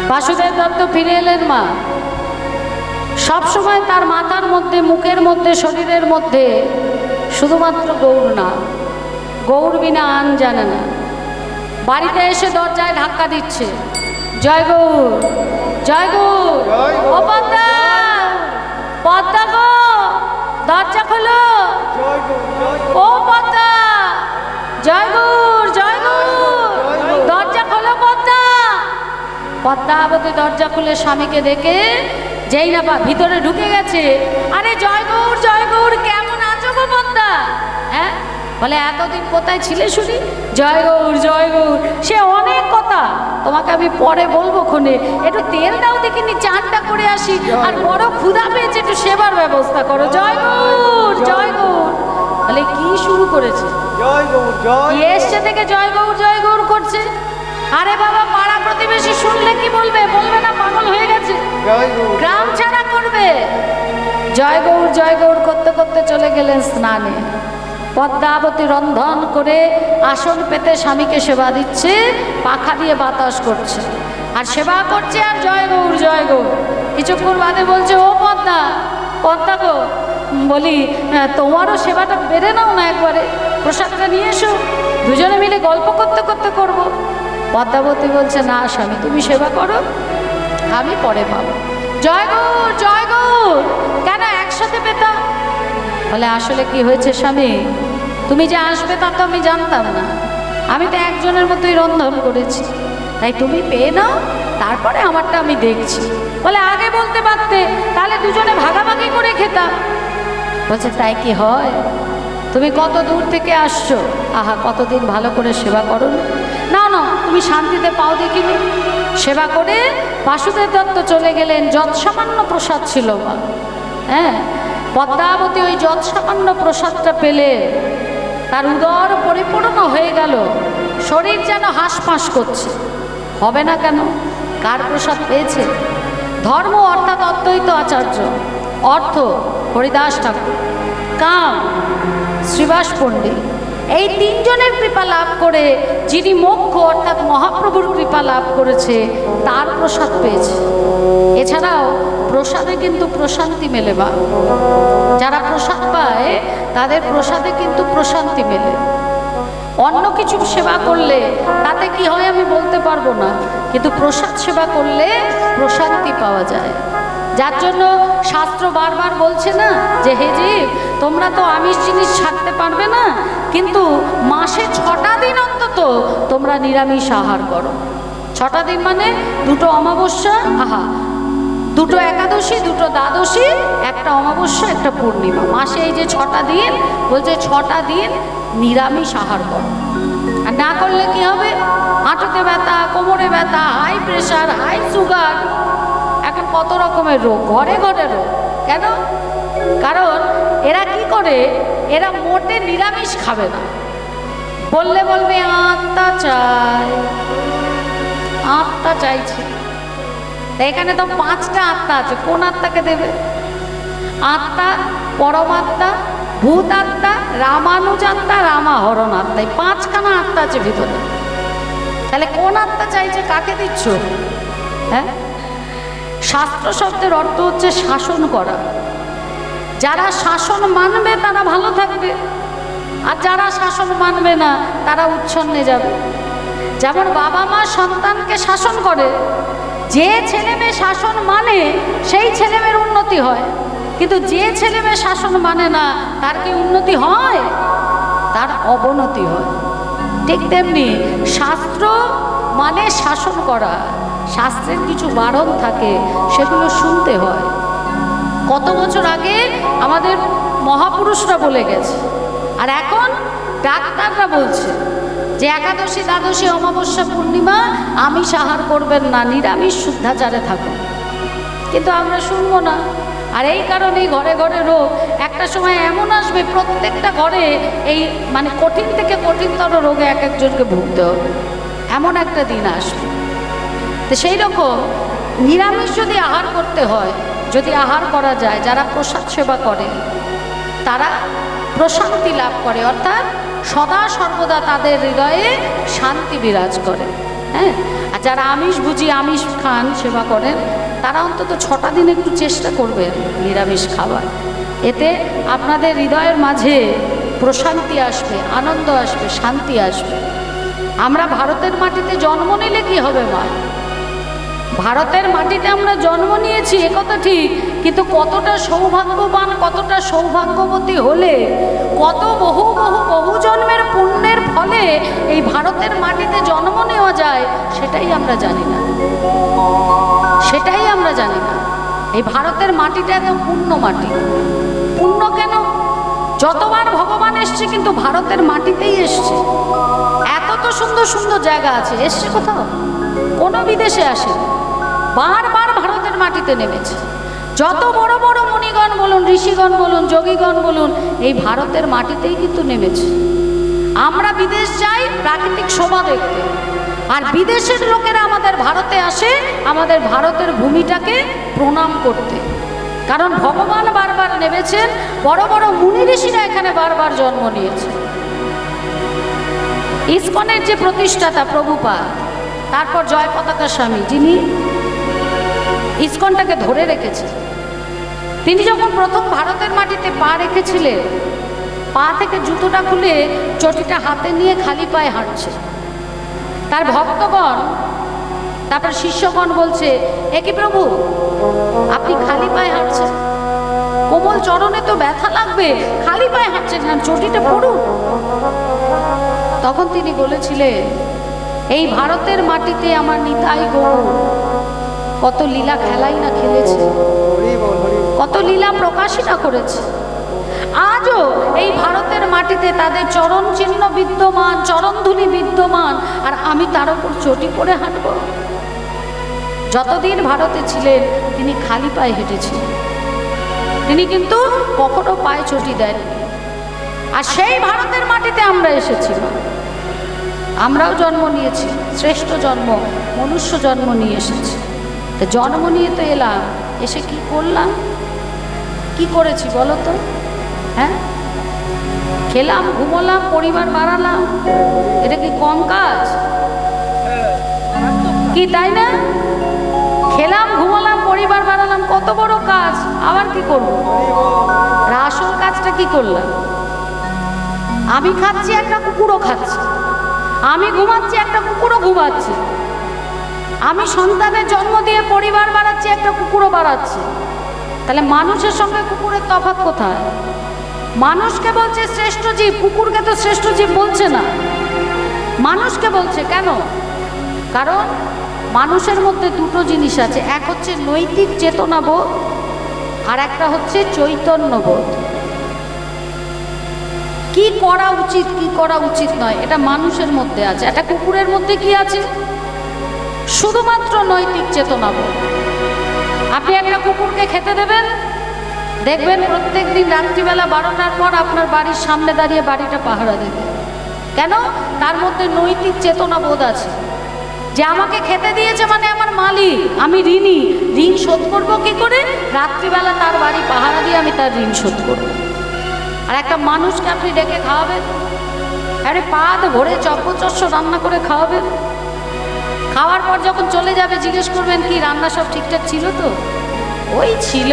বাসুদেব দত্ত ফিরে এলেন মা। সবসময় তার মাথার মধ্যে, মুখের মধ্যে, শরীরের মধ্যে শুধুমাত্র গৌর না, গৌর বিনা আন জানে না। বাড়িতে এসে দরজায় ধাক্কা দিচ্ছে, জয় গৌর, জয় গৌর, ও পদ্মা, পদ্মা গো দরজা খোলো, ও পদ্মা, জয় গৌর, জয় গৌর, দরজা খোলো পদ্মা। পদ্মাবতী দরজা খুলে স্বামীকে দেখে যেই না ভিতরে ঢুকে গেছে, আরে জয় গৌর, জয় গৌর, কেমন আছো গো পদ্মা? হ্যাঁ, বলে এতদিন কোথায় ছিলে শুনি? জয় গৌর, জয় গৌর, সে অনেক কথা, তোমাকে আমি পরে বলবো ক্ষণে, একটু তেল দাও দেখিনি, চানটা করে আসি, আর বড় ক্ষুধা পেয়েছে, একটু সেবার ব্যবস্থা করো। জয় গৌর, জয় গৌর। বলে কি শুরু করেছে? জয় গৌর, জয় এসছে থেকে জয় গৌর, জয় গৌর করছে। আরে বাবা, পাড়া প্রতিবেশী শুনলে কি বলবে? বলবে না পাগল হয়ে গেছে, জয় গৌর, গ্রাম ছাড়া করবে। জয় গৌর, জয় গৌর করতে করতে চলে গেলেন স্নানে। পদ্মাবতী রন্ধন করে আসন পেতে স্বামীকে সেবা দিচ্ছে, পাখা দিয়ে বাতাস করছে, আর সেবা করছে, আর জয় গৌর, জয় গৌর। কিছুক্ষণ বাদে বলছে, ও পদ্মা, পদ্মা গো, বলি তোমারও সেবাটা বেড়ে নাও না, একবারে প্রসাদটা নিয়ে এসো, দুজনে মিলে গল্প করতে করতে করবো। পদ্মাবতী বলছে, না স্বামী, তুমি সেবা করো, আমি পরে পাবো। জয় গৌর, জয় গৌর, কেন একসাথে পেতাম? বলে আসলে কি হয়েছে স্বামী, তুমি যে আসবে তা তো আমি জানতাম না, আমি তো একজনের মতোই রন্ধন করেছি, তাই তুমি পেয়ে নাও, তারপরে আমারটা আমি দেখছি। বলে আগে বলতে পারতে, তাহলে দুজনে ভাগাভাগি করে খেতাম। বলছে তাই কি হয়? তুমি কত দূর থেকে আসছো, আহা কতদিন ভালো করে সেবা করো না, না তুমি শান্তিতে পাও দেখিনি। সেবা করে বাসুদেব দত্ত চলে গেলেন। যৎ সামান্য প্রসাদ ছিল মা, হ্যাঁ, পদ্মাবতী ওই যৎ সামান্য প্রসাদটা পেলে তার উদর পরিপূর্ণ হয়ে গেল, শরীর যেন হাঁসফাঁস করছে। হবে না কেন? কার প্রসাদ পেয়েছে? ধর্ম অর্থাৎ অদ্বৈত আচার্য, অর্থ হরিদাস ঠাকুর, কাম শ্রীবাস পণ্ডিত, এই তিনজনের কৃপা লাভ করে যিনি মোক্ষ অর্থাৎ মহাপ্রভুর কৃপা লাভ করেছে, তার প্রসাদ পেয়েছে। এছাড়াও প্রসাদে কিন্তু প্রশান্তি মেলে বা যারা প্রসাদ পায় তাদের প্রসাদে কিন্তু প্রশান্তি মেলে। অন্য কিছু সেবা করলে তাতে কি হয় আমি বলতে পারবো না, কিন্তু প্রসাদ সেবা করলে প্রশান্তি পাওয়া যায়। যার জন্য শাস্ত্র বারবার বলছে না যে হে জীব, তোমরা তো আমিষ জিনিস ছাড়তে পারবে না, কিন্তু মাসে 6টা দিন অন্তত তোমরা নিরামিষ আহার করো। 6টা দিন মানে 2টো অমাবস্যা, আহা 2টো একাদশী, 2টো দ্বাদশী, একটা অমাবস্যা, একটা পূর্ণিমা, মাসে এই যে 6টা দিন, বলছে 6টা দিন নিরামিষ আহার করো। আর না করলে কি হবে? হাঁটুতে ব্যথা, কোমরে ব্যথা, হাই প্রেশার, হাই সুগার, এখন কত রকমের রোগ, ঘরে ঘরে রোগ। কেন? কারণ এরা কি করে, এরা মোটে নিরামিষ খাবে না, বললে বলবে আত্মা চাই, আত্মা চাইছে। এখানে তো 5টা আত্মা আছে, কোন আত্মাকে দেবে? আত্মা, পরমাত্মা, ভূত আত্মা, রামানুজ আত্মা, রামাহরণ আত্মা, এই 5খানা আত্মা আছে ভিতরে। তাহলে কোন আত্মা চাইছে, কাকে দিচ্ছ? হ্যাঁ, শাস্ত্র শব্দের অর্থ হচ্ছে শাসন করা। যারা শাসন মানবে তারা ভালো থাকবে, আর যারা শাসন মানবে না তারা উচ্ছন্নে যাবে। যেমন বাবা মা সন্তানকে শাসন করে, যে ছেলে মেয়ে শাসন মানে সেই ছেলে মেয়ের উন্নতি হয়, কিন্তু যে ছেলে মেয়ে শাসন মানে না তার কি উন্নতি হয়? তার অবনতি হয়। ঠিক তেমনি শাস্ত্র মানে শাসন করা, শাস্ত্রের কিছু বারণ থাকে, সেগুলো শুনতে হয়। কত বছর আগে আমাদের মহাপুরুষরা বলে গেছে, আর এখন ডাক্তাররা বলছে যে একাদশী, দ্বাদশী, অমাবস্যা, পূর্ণিমা আমিষ আহার করবেন না, নিরামিষ শুদ্ধাচারে থাকুন। কিন্তু আমরা শুনবো না, আর এই কারণেই ঘরে ঘরে রোগ। একটা সময় এমন আসবে প্রত্যেকটা ঘরে এই মানে কঠিন থেকে কঠিনতর রোগে এক একজনকে ভুগতে হবে, এমন একটা দিন আসবে। তো সেই রকম নিরামিষ যদি আহার করতে হয়, যদি আহার করা যায়, যারা প্রসাদ সেবা করে তারা প্রশান্তি লাভ করে, অর্থাৎ সদা সর্বদা তাদের হৃদয়ে শান্তি বিরাজ করে। হ্যাঁ, আর যারা আমিষ বুঝি আমিষ খান, সেবা করেন, তারা অন্তত 6টা দিন একটু চেষ্টা করবেন নিরামিষ খাবার। এতে আপনাদের হৃদয়ের মাঝে প্রশান্তি আসবে, আনন্দ আসবে, শান্তি আসবে। আমরা ভারতের মাটিতে জন্ম নিলে কি হবে মা? ভারতের মাটিতে আমরা জন্ম নিয়েছি একথা ঠিক, কিন্তু কতটা সৌভাগ্যবান, কতটা সৌভাগ্যবতী হলে কত বহু বহু বহু জন্মের পুণ্যের ফলে এই ভারতের মাটিতে জন্ম নেওয়া যায়, সেটাই আমরা জানি না, সেটাই আমরা জানি না। এই ভারতের মাটিটা একদম পুণ্য মাটি। পুণ্য কেন? যতবার ভগবান এসছে কিন্তু ভারতের মাটিতেই এসছে। এত তো সুন্দর সুন্দর জায়গা আছে, এসছে কোথাও? কোনো বিদেশে আসে, বারবার ভারতের মাটিতে নেমেছে। যত বড় বড় মুনিগণ বলুন, ঋষিগণ বলুন, যোগীগণ বলুন, এই ভারতের মাটিতেই কিন্তু নেমেছে। আমরা বিদেশ যাই প্রাকৃতিক শোভা দেখতে, আর বিদেশের লোকেরা আমাদের ভারতে আসে আমাদের ভারতের ভূমিটাকে প্রণাম করতে। কারণ ভগবান বারবার নেমেছেন, বড় বড় মুনি ঋষিরা এখানে বারবার জন্ম নিয়েছে। ইসকনের যে প্রতিষ্ঠাতা প্রভুপাদ, তারপর জয় পতাকা স্বামী, যিনি ইসকনটাকে ধরে রেখেছেন, তিনি যখন প্রথম ভারতের মাটিতে পা রেখেছিলেন, পা থেকে জুতোটা খুলে চটিটা হাতে নিয়ে খালি পায়ে হাঁটছে। তার ভক্তগণ, তারপর শিষ্যগণ বলছে, এ কি প্রভু, আপনি খালি পায়ে হাঁটছেন, কোমল চরণে তো ব্যথা লাগবে, খালি পায়ে হাঁটছেন না, চটিটা পড়ুন। তখন তিনি বলেছিলেন, এই ভারতের মাটিতে আমার নিতাই গৌর কত লীলা খেলাই না খেলেছে, কত লীলা প্রকাশই না করেছে। আজও এই ভারতের মাটিতে তাদের চরণ চিহ্ন বিদ্যমান, চরণধুলি বিদ্যমান, আর আমি তার উপর চটি পরে হাঁটব? যতদিন ভারতে ছিলেন তিনি খালি পায়ে হেঁটেছিলেন, তিনি কিন্তু কখনো পায়ে চটি দেন। আর সেই ভারতের মাটিতে আমরা এসেছিলাম, আমরাও জন্ম নিয়েছি, শ্রেষ্ঠ জন্ম, মনুষ্য জন্ম নিয়ে এসেছি। তো জন্ম নিয়ে তো এলাম, এসে কি করলাম, কি করেছি বলো তো? হ্যাঁ, খেলাম, ঘুমোলাম, পরিবার বাড়ালাম, এটা কি কম কাজ? কি তাই না? খেলাম, ঘুমোলাম, পরিবার বাড়ালাম, কত বড় কাজ। আবার কি করবো? আসল কাজটা কি করলাম? আমি খাচ্ছি, একটা কুকুরও খাচ্ছে, আমি ঘুমাচ্ছি, একটা কুকুরও ঘুমাচ্ছে, আমি সন্তানের জন্ম দিয়ে পরিবার বাড়াচ্ছি, একটা কুকুরও বাড়াচ্ছে। তাহলে মানুষের সঙ্গে কুকুরের তফাৎ কোথায়? মানুষকে বলছে শ্রেষ্ঠ জীব, কুকুরকে তো শ্রেষ্ঠ জীব বলছে না, মানুষকে বলছে। কেন? কারণ মানুষের মধ্যে দুটো জিনিস আছে, এক হচ্ছে নৈতিক চেতনাবোধ, আর একটা হচ্ছে চৈতন্যবোধ। কি করা উচিত, কি করা উচিত নয়, এটা মানুষের মধ্যে আছে। একটা কুকুরের মধ্যে কি আছে? শুধুমাত্র নৈতিক চেতনাবোধ। আপনি একটা কুকুরকে খেতে দেবেন, দেখবেন প্রত্যেক দিন রাত্রিবেলা 12টার পর আপনার বাড়ির সামনে দাঁড়িয়ে বাড়িটা পাহারা দেবে। কেন? তার মধ্যে নৈতিক চেতনাবোধ আছে যে আমাকে খেতে দিয়েছে মানে আমার মালিক, আমি ঋণী, ঋণ শোধ করবো কি করে? রাত্রিবেলা তার বাড়ি পাহারা দিয়ে আমি তার ঋণ শোধ করবো। আর একটা মানুষকে আপনি ডেকে খাওয়াবেন, আরে পাত ভরে চপ্পচস্য রান্না করে খাওয়াবেন, খাওয়ার পর যখন চলে যাবে জিজ্ঞেস করবেন কি রান্না সব ঠিকঠাক ছিল তো? ওই ছিল,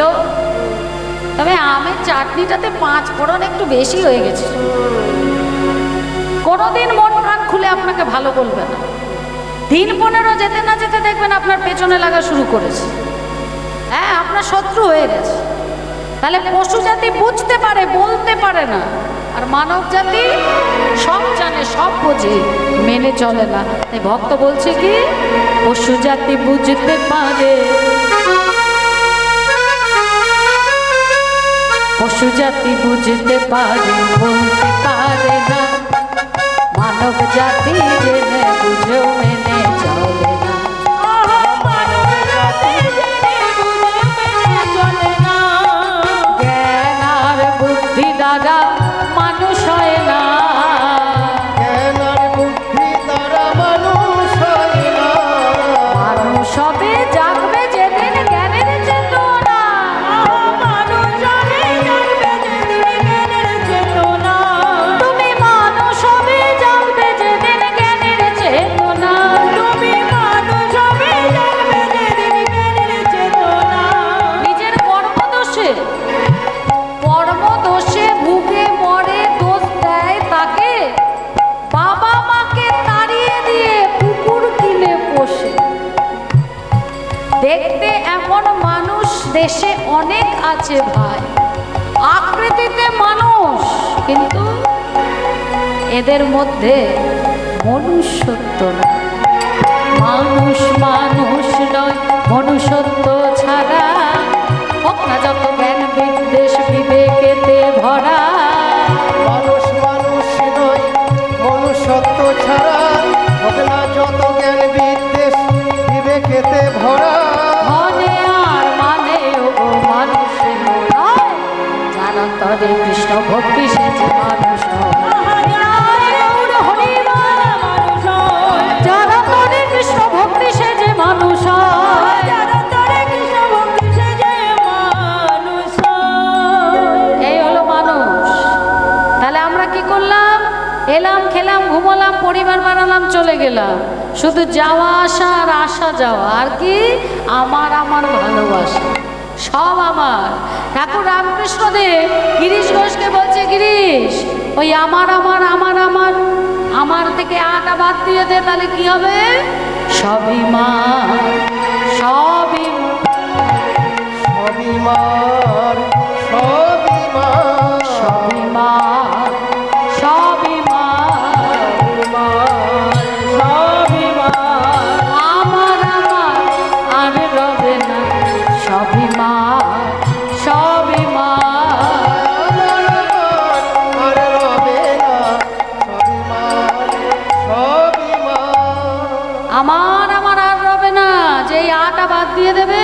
তবে আমের চাটনিটাতে 5 ফোড়ন একটু বেশি হয়ে গেছে। কোনোদিন মন প্রাণ খুলে আপনাকে ভালো বলবে না। দিন 15 যেতে না যেতে দেখবেন আপনার পেছনে লাগা শুরু করেছে, হ্যাঁ, আপনার শত্রু হয়ে গেছে। তাহলে পশু জাতি বুঝতে পারে, বলতে পারে না, আর মানব জাতি সব জানে, সব বোঝে, মেনে চলে না। তাই ভক্ত বলছে কি, পশু জাতি বুঝতে পারে, পশু জাতি বুঝতে পারে, বলতে পারে না, মানব জাতি জেনে বুঝেও মেনে চলে না। জ্ঞান আর বুদ্ধি দ্বারা মানুষ হয় না, জ্ঞান আর বুদ্ধি দ্বারা মানুষ হয় না। মানুষ হবে জাগবে যেদিন জ্ঞানের চেতনা, মানুষ হবে জাগবে যেদিন জ্ঞানের চেতনা। তুমি মানুষ হবে জাগবে যেদিন জ্ঞানের চেতনা, তুমি দেখতে এমন মানুষ দেশে অনেক আছে ভাই, আকৃতিতে মানুষ, কিন্তু এদের মধ্যে মনুষ্যত্ব না। মানুষ মানুষ নয় মনুষ্যত্ব ছাড়া, হোক না যত জ্ঞান বিদ্বেষ বিবেকেতে ভরা। মানুষ মানুষ নয় মনুষ্যত্ব ছাড়া, হোক না যত জ্ঞান বিদ্বেষ বিবেকেতে ভরা। মনে আর মানে ও মানুষের নয়, জানান্তরে কৃষ্ণ ভক্তি সে যে মানুষ হয়। জানান্তরে কৃষ্ণ ভক্তি সে যে মানুষ হয়। এই হলো মানুষ। তাহলে আমরা কি করলাম? এলাম, খেলাম, ঘুমালাম, পরিবার বানালাম, চলে গেলাম। শুধু যাওয়া আসা আর আসা যাওয়া, আর কি আমার আমার ভালোবাসা সব আমার। ঠাকুর রামকৃষ্ণ দেব গিরিশ ঘোষকে বলছে, গিরিশ ওই আমার আমার আমার আমার আমার থেকে আটা বাদ দিয়ে দে, তাহলে কি হবে? সবই মা, সবই সবই মার, সবই মার, সবই মা, সবই মা, সবই মার। আমার আমার আর রবে না, সবই মা, সবই মা। আর রবে না, সবই মার, সবই মার। আমার আমার আর রবে না, যেই আটা বাদ দিয়ে দেবে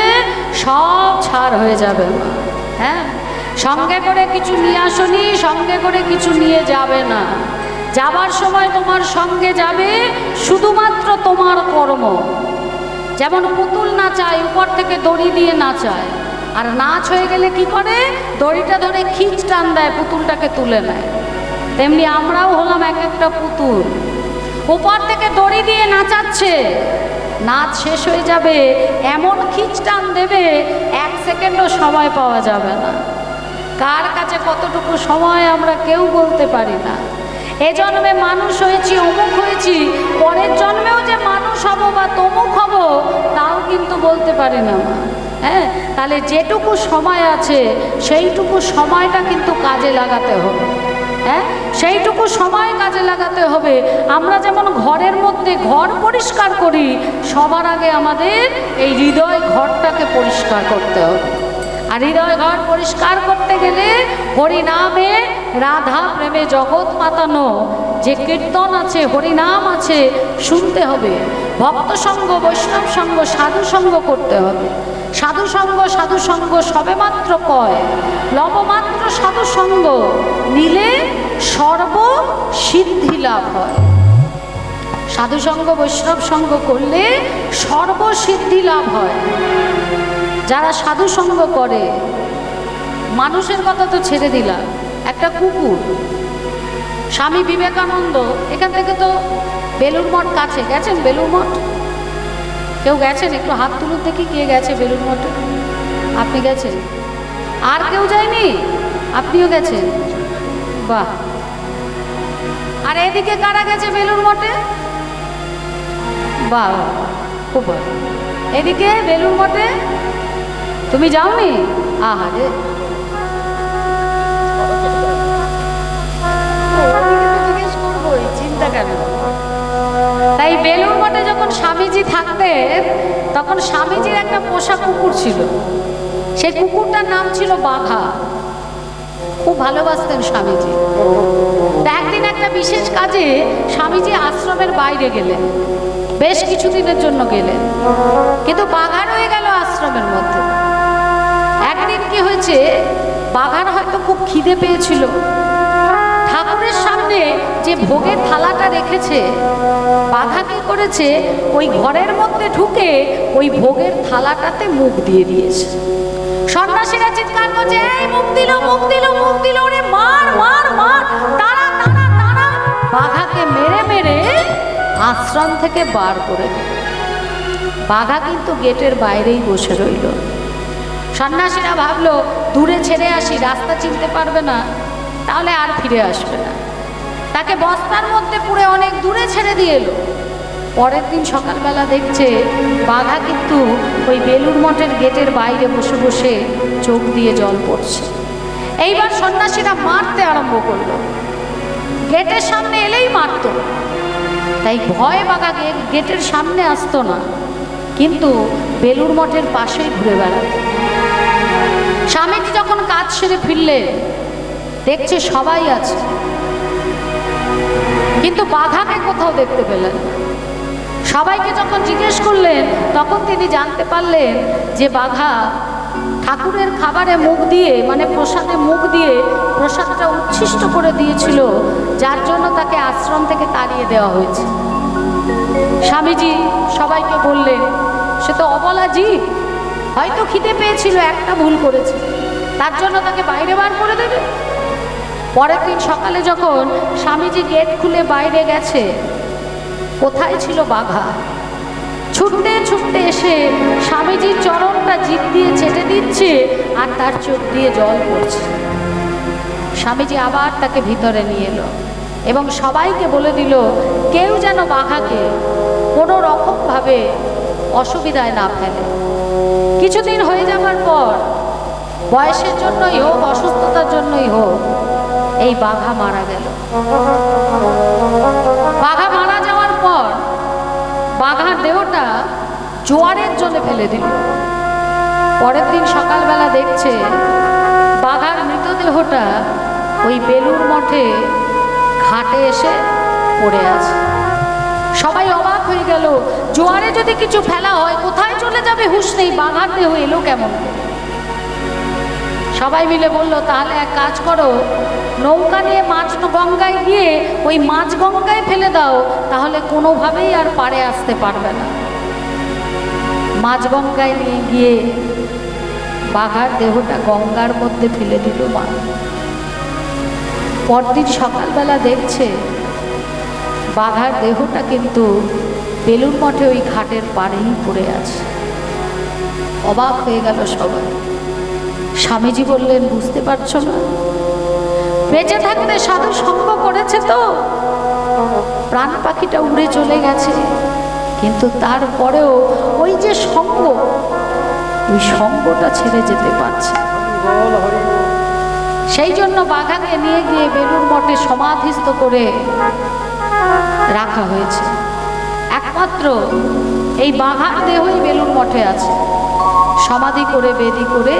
সব ছাড় হয়ে যাবে মা। হ্যাঁ, সঙ্গে করে কিছু নিয়ে আসনি, সঙ্গে করে কিছু নিয়ে যাবে না। যাবার সময় তোমার সঙ্গে যাবে শুধুমাত্র তোমার কর্ম। যেমন পুতুল নাচায়, উপর থেকে দড়ি দিয়ে নাচায়, আর নাচ হয়ে গেলে কি করে? দড়িটা ধরে খিচ টান দেয়, পুতুলটাকে তুলে নেয়। তেমনি আমরাও হলাম এক একটা পুতুল, উপর থেকে দড়ি দিয়ে নাচাচ্ছে, নাচ শেষ হয়ে যাবে, এমন খিচ টান দেবে 1 সেকেন্ডও সময় পাওয়া যাবে না। কার কাছে কতটুকু সময় আমরা কেউ বলতে পারি না। এ জন্মে মানুষ হয়েছি, অমুক হয়েছি, পরের জন্মেও যে মানুষ হব বা তমুক হব তাও কিন্তু বলতে পারি না মা। হ্যাঁ, তাহলে যেটুকু সময় আছে সেইটুকু সময়টা কিন্তু কাজে লাগাতে হবে। হ্যাঁ, সেইটুকু সময় কাজে লাগাতে হবে। আমরা যেমন ঘরের মধ্যে ঘর পরিষ্কার করি, সবার আগে আমাদের এই হৃদয় ঘরটাকে পরিষ্কার করতে হবে। আর হৃদয় ঘর পরিষ্কার করতে গেলে হরিনামে রাধা প্রেমে জগৎ মাতানো যে কীর্তন আছে, হরিনাম আছে, শুনতে হবে। ভক্ত সঙ্গ, বৈষ্ণব সঙ্গ, সাধু সঙ্গ করতে হবে। সাধু সঙ্গ সবেমাত্র কয়, লবমাত্র সাধু সঙ্গ নিলে সর্ব সিদ্ধি লাভ হয়। সাধু সঙ্গ বৈষ্ণব সঙ্গ করলে সর্বসিদ্ধি লাভ হয়। যারা সাধু সঙ্গ করে, মানুষের কথা তো ছেড়ে দিলাম, একটা কুকুর, স্বামী বিবেকানন্দ এখান থেকে তো বেলুড় মঠ কাছে, গেছেন বেলুড় মঠ? কেউ গেছেন? একটু হাত তুলুন দেখি কে গেছে বেলুড় মঠে। আপনি গেছেন? আর কেউ যায়নি? আপনিও গেছেন? বাহ। আর এদিকে কারা গেছে বেলুড় মঠে? বাহ, খুব ভালো। এদিকে বেলুড় মঠে তুমি যাওনি? আহারে, জিজ্ঞেস করবোই, চিন্তা কেন? তাই বেলুড় মঠে যখন স্বামীজি থাকতেন তখন স্বামীজির একটা পোষা কুকুর ছিল। সেই কুকুরটার নাম ছিল বাঘা। খুব ভালোবাসতেন স্বামীজি। তা একদিন একটা বিশেষ কাজে স্বামীজি আশ্রমের বাইরে গেলেন, বেশ কিছুদিনের জন্য গেলেন, কিন্তু বাঘা রয়ে গেল আশ্রমের মধ্যে। একদিন কি হয়েছে, বাঘার হয়তো খুব খিদে পেয়েছিল, ঠাকুরের সামনে যে ভোগের থালাটা রেখেছে, বাঘা কি করেছে, ওই ঘরের মধ্যে ঢুকে ওই ভোগের থালাটাতে মুখ দিয়ে দিয়েছে। সন্ন্যাসীরা চিৎকার করছে, এই মুখ দিল, মুখ দিল, মুখ দিল, ওরে মার মার মার, তাড়া তাড়া তাড়া। বাঘাকে মেরে মেরে আশ্রম থেকে বার করে দিল। বাঘা কিন্তু গেটের বাইরেই বসে রইল। সন্ন্যাসীরা ভাবলো দূরে ছেড়ে আসি, রাস্তা চিনতে পারবে না, তাহলে আর ফিরে আসবে না। তাকে বস্তার মধ্যে পুরে অনেক দূরে ছেড়ে দিয়ে এলো। পরের দিন সকালবেলা দেখছে বাঘা কিন্তু ওই বেলুড় মঠের গেটের বাইরে বসে বসে চোখ দিয়ে জল পড়ছে। এইবার সন্ন্যাসীরা মারতে আরম্ভ করলো, গেটের সামনে এলেই মারত। তাই ভয় বাঘা গেটের সামনে আসতো না, কিন্তু বেলুড় মঠের পাশেই ঘুরে বেড়াতো। স্বামীজি যখন কাজ সেরে ফিরলেন দেখছে সবাই আছে, কিন্তু বাঘাকে কোথাও দেখতে পেলেন না। সবাইকে যখন জিজ্ঞেস করলেন তখন তিনি জানতে পারলেন যে বাঘা ঠাকুরের খাবারে মুখ দিয়ে, মানে প্রসাদে মুখ দিয়ে প্রসাদটা উচ্ছিষ্ট করে দিয়েছিল, যার জন্য তাকে আশ্রম থেকে তাড়িয়ে দেওয়া হয়েছে। স্বামীজি সবাইকে বললেন, সে তো অবলা জীব, হয়তো খিদে পেয়েছিল, একটা ভুল করেছে, তার জন্য তাকে বাইরে বার করে দেবে। পরের দিন সকালে যখন স্বামীজি গেট খুলে বাইরে গেছে, কোথায় ছিল বাঘা? ছুটতে ছুটতে এসে স্বামীজির চরণটা জিভ দিয়ে চেটে দিচ্ছে আর তার চোখ দিয়ে জল পড়ছে। স্বামীজি আবার তাকে ভিতরে নিয়ে এলো এবং সবাইকে বলে দিল কেউ যেন বাঘাকে কোনো রকমভাবে অসুবিধায় না ফেলে। কিছুদিন হয়ে যাবার পর, বয়সের জন্যই হোক অসুস্থতার জন্যই হোক, এই বাঘা মারা গেল। বাঘা মারা যাওয়ার পর বাঘার দেহটা জোয়ারের জলে ফেলে দিল। পরের দিন সকালবেলা দেখছে বাঘার মৃতদেহটা ওই বেলুড় মঠে ঘাটে এসে পড়ে আছে। সবাই অবাক হয়ে গেল, জোয়ারে যদি কিছু ফেলা হয় কোথায় চলে যাবে হুঁশ নেই, বাঘার দেহ এলো কেমন করে? সবাই মিলে বলল, তাহলে এক কাজ করো, নৌকা নিয়ে মাছ গঙ্গায় গিয়ে ওই মাছ গঙ্গায় ফেলে দাও, তাহলে কোনোভাবেই আর পাড়ে আসতে পারবে না। মাছ গঙ্গায় নিয়ে গিয়ে বাঘার দেহটা গঙ্গার মধ্যে ফেলে দিল মা। পরদিন সকালবেলা দেখছে বাঘার দেহটা কিন্তু বেলুড় মঠে ওই ঘাটের পাড়েই পড়ে আছে। অবাক হয়ে গেল সবাই। স্বামীজি বললেন, বুঝতে পারছো না, বেঁচে থাকতে সাধু সঙ্গ করেছে তো, প্রাণ পাখিটা উড়ে চলে গেছে, কিন্তু তারপরেও ওই যে সঙ্গ, ওই সঙ্গটা ছেড়ে যেতে পারছে। সেই জন্য বাঘাকে নিয়ে গিয়ে বেলুড় মঠে সমাধিস্থ করে রাখা হয়েছে। একমাত্র এই বাঘার দেহই বেলুড় মঠে আছে, সমাধি করে বেদি করে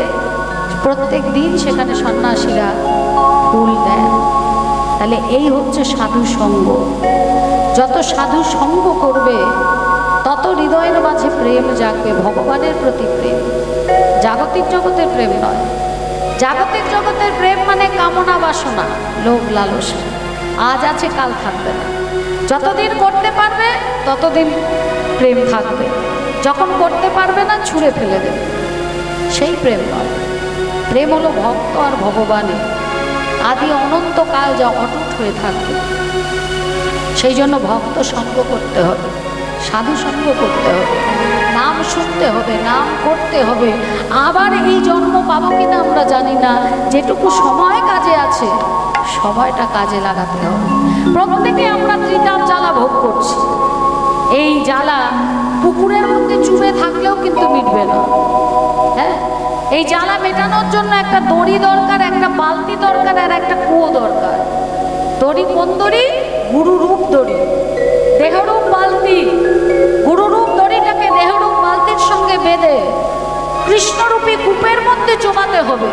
প্রত্যেক দিন সেখানে সন্ন্যাসীরা ফুল দেন। তাহলে এই হচ্ছে সাধু সঙ্গ। যত সাধু সঙ্গ করবে তত হৃদয়ের মাঝে প্রেম জাগবে, ভগবানের প্রতি প্রেম, জাগতিক জগতের প্রেম নয়। জাগতিক জগতের প্রেম মানে কামনা বাসনা, লোভ লালসা, আজ আছে কাল থাকবে না। যতদিন করতে পারবে ততদিন প্রেম থাকবে, যখন করতে পারবে না ছুঁড়ে ফেলে দেবে, সেই প্রেম নয়। প্রেম হলো ভক্ত আর ভগবানের আদি অনন্তকাল যা অটুট হয়ে থাকবে। সেই জন্য ভক্ত সঙ্গ করতে হবে, সাধু সঙ্গ করতে হবে, নাম শুনতে হবে, নাম করতে হবে। আবার এই জন্ম পাবো কিনা আমরা জানি না, যেটুকু সময় কাজে আছে সময়টা কাজে লাগাতে হবে। প্রত্যেকে আমরা ত্রিতাপ জ্বালা ভোগ করছি, এই জ্বালা পুকুরের মধ্যে চুবে থাকলেও কিন্তু মিটবে না। হ্যাঁ, এই জ্বালা মেটানোর জন্য একটা দড়ি দরকার, একটা বালতি দরকার, আর একটা কুয়ো দরকার। দড়ি কোন দড়ি? গুরুরূপ দড়ি, দেহরূপ বালতি। গুরুরূপ দড়িটাকে দেহরূপ বালতির সঙ্গে বেঁধে কৃষ্ণরূপী কূপের মধ্যে জমাতে হবে।